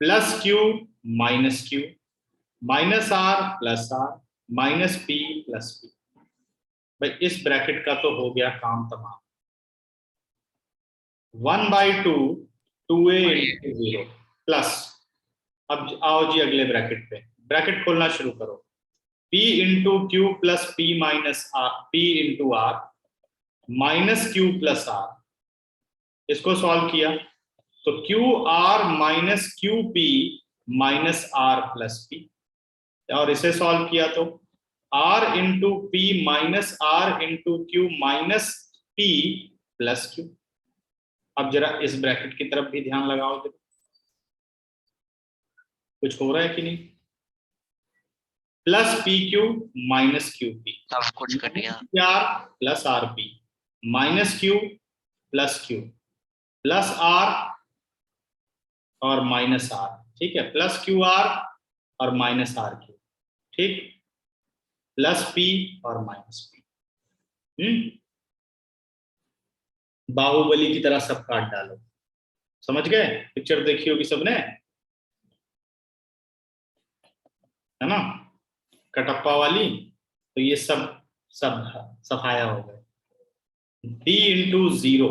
plus Q minus Q minus R plus R minus P plus P। भाई इस ब्रैकेट का तो हो गया काम तमाम। 1/2 2a into 0 प्लस, अब आओ जी अगले ब्रैकेट पे, ब्रैकेट खोलना शुरू करो, p into q plus p minus r, p into r minus q plus r, इसको सॉल्व किया तो q r minus q p minus r plus p, और इसे सॉल्व किया तो r into p minus r into q minus p plus q. अब जरा इस ब्रैकेट की तरफ भी ध्यान लगाओ, कुछ हो रहा है कि नहीं, plus p Q minus q p, सब कुछ कट गया, r plus r p minus q plus q plus r और माइनस आर, ठीक है, प्लस क्यू आर और माइनस आर क्यू, ठीक, प्लस पी और माइनस पी। बाहुबली की तरह सब काट डालो, समझ गए? पिक्चर देखी होगी सबने, है ना, कटप्पा वाली, तो ये सब सफाया हो गए। d इंटू 0,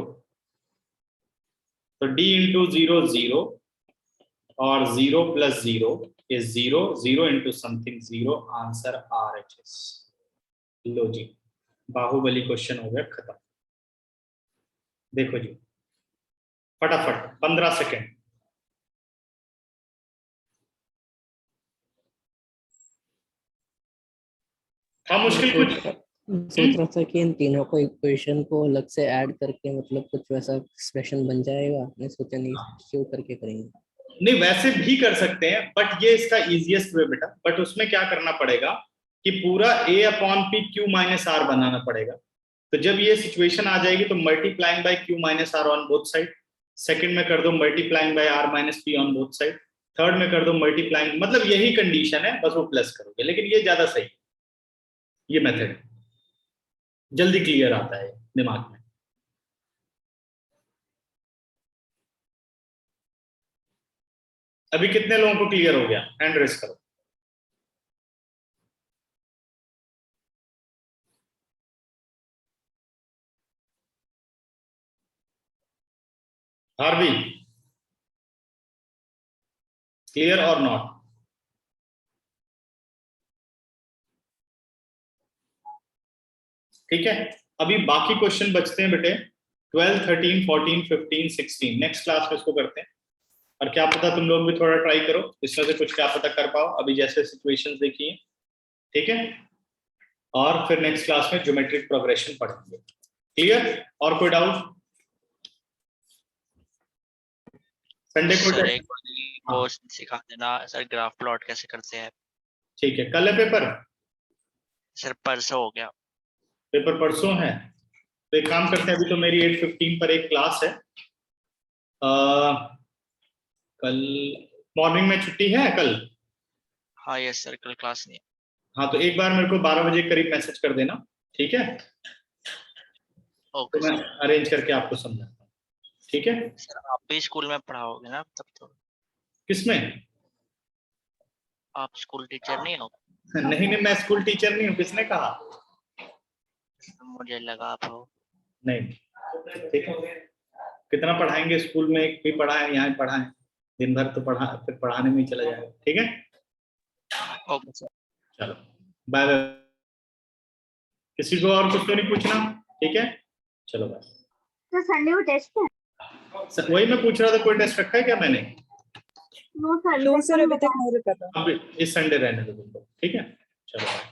तो d इंटू 0 0 और 0 plus 0 is 0, 0 into something 0, answer RHS। लो जी, बाहुबली क्वेश्चन हो गया खत्म। देखो जी फटाफट 15 सेकेंड। था मुश्किल कुछ? सोच रहा था कि इन तीनों को इक्वेशन को अलग से ऐड करके मतलब कुछ वैसा एक्सप्रेशन बन जाएगा, मैं सोचा नहीं क्यों करके करेंगे। नहीं वैसे भी कर सकते हैं, बट ये इसका इजीएस्ट वे बेटा, बट उसमें क्या करना पड़ेगा कि पूरा a upon P Q minus R बनाना पड़ेगा। तो जब ये सिचुएशन आ जाएगी तो multiplying by Q minus R on both side, second में कर दो multiplying by R minus P on both side, third में कर दो मल्टीप्लाइंग, मतलब यही कंडीशन है, बस वो प्लस करोगे, लेकिन ये ज्यादा सही है, ये मेथड जल्दी क्लियर आता है दिमाग में। अभी कितने लोगों को क्लियर हो गया? हैंड रेस करो। हार्वी, क्लियर और नॉट? ठीक है, अभी बाकी क्वेश्चन बचते हैं बेटे 12, 13, 14, 15, 16, नेक्स्ट क्लास में इसको करते हैं। और क्या पता तुम लोग भी थोड़ा ट्राई करो, इसमें से कुछ क्या पता कर पाओ, अभी जैसे सिचुएशंस देखी है, ठीक है, और फिर नेक्स्ट क्लास में ज्योमेट्रिक प्रोग्रेशन पढ़ेंगे। क्लियर? और कोई डाउट? संडे को सर एक वो सिखा देना सर, ग्राफ प्लॉट कैसे करते हैं। ठीक है, कल है पेपर? सर परसों हो गया। पेपर परसों है, तो एक काम करते हैं, अभी तो मेरी 8:15 पर एक क्लास है, कल मॉर्निंग में छुट्टी है कल? हाँ यस सर, कल क्लास नहीं है। हाँ तो एक बार मेरे को 12 बजे करीब मैसेज कर देना, ठीक है, ओके तो मैं अरेंज करके आपको समझाता हूँ, ठीक है? सर आप भी स्कूल में पढ़ाओगे ना तब तो? किसमें? आप स्कूल टीचर नहीं हो? नहीं नहीं, मैं स्कूल टीचर नहीं हूँ, किसने कहा? मुझे लगा आप हो। नहीं, ठीक है, कितना पढ़ाएंगे स्कूल में, एक भी पढ़ाएं यहाँ पढ़ाएं, दिन भर तो पढ़ा, फिर पढ़ाने में ही चला जाएगा, ठीक है? ओके सर, चलो बाय बाय। किसी को और कुछ तो नहीं पूछना? ठीक है, चलो बाय। तो संडे को टेस्ट है? वही मैं पूछ रहा था, कोई टेस्ट रखा है क्या मैंने? नो सर, नो सर, अभी तक नहीं रखा था। अब इस संडे रहने दो तुमको, ठीक है, चलो बाय।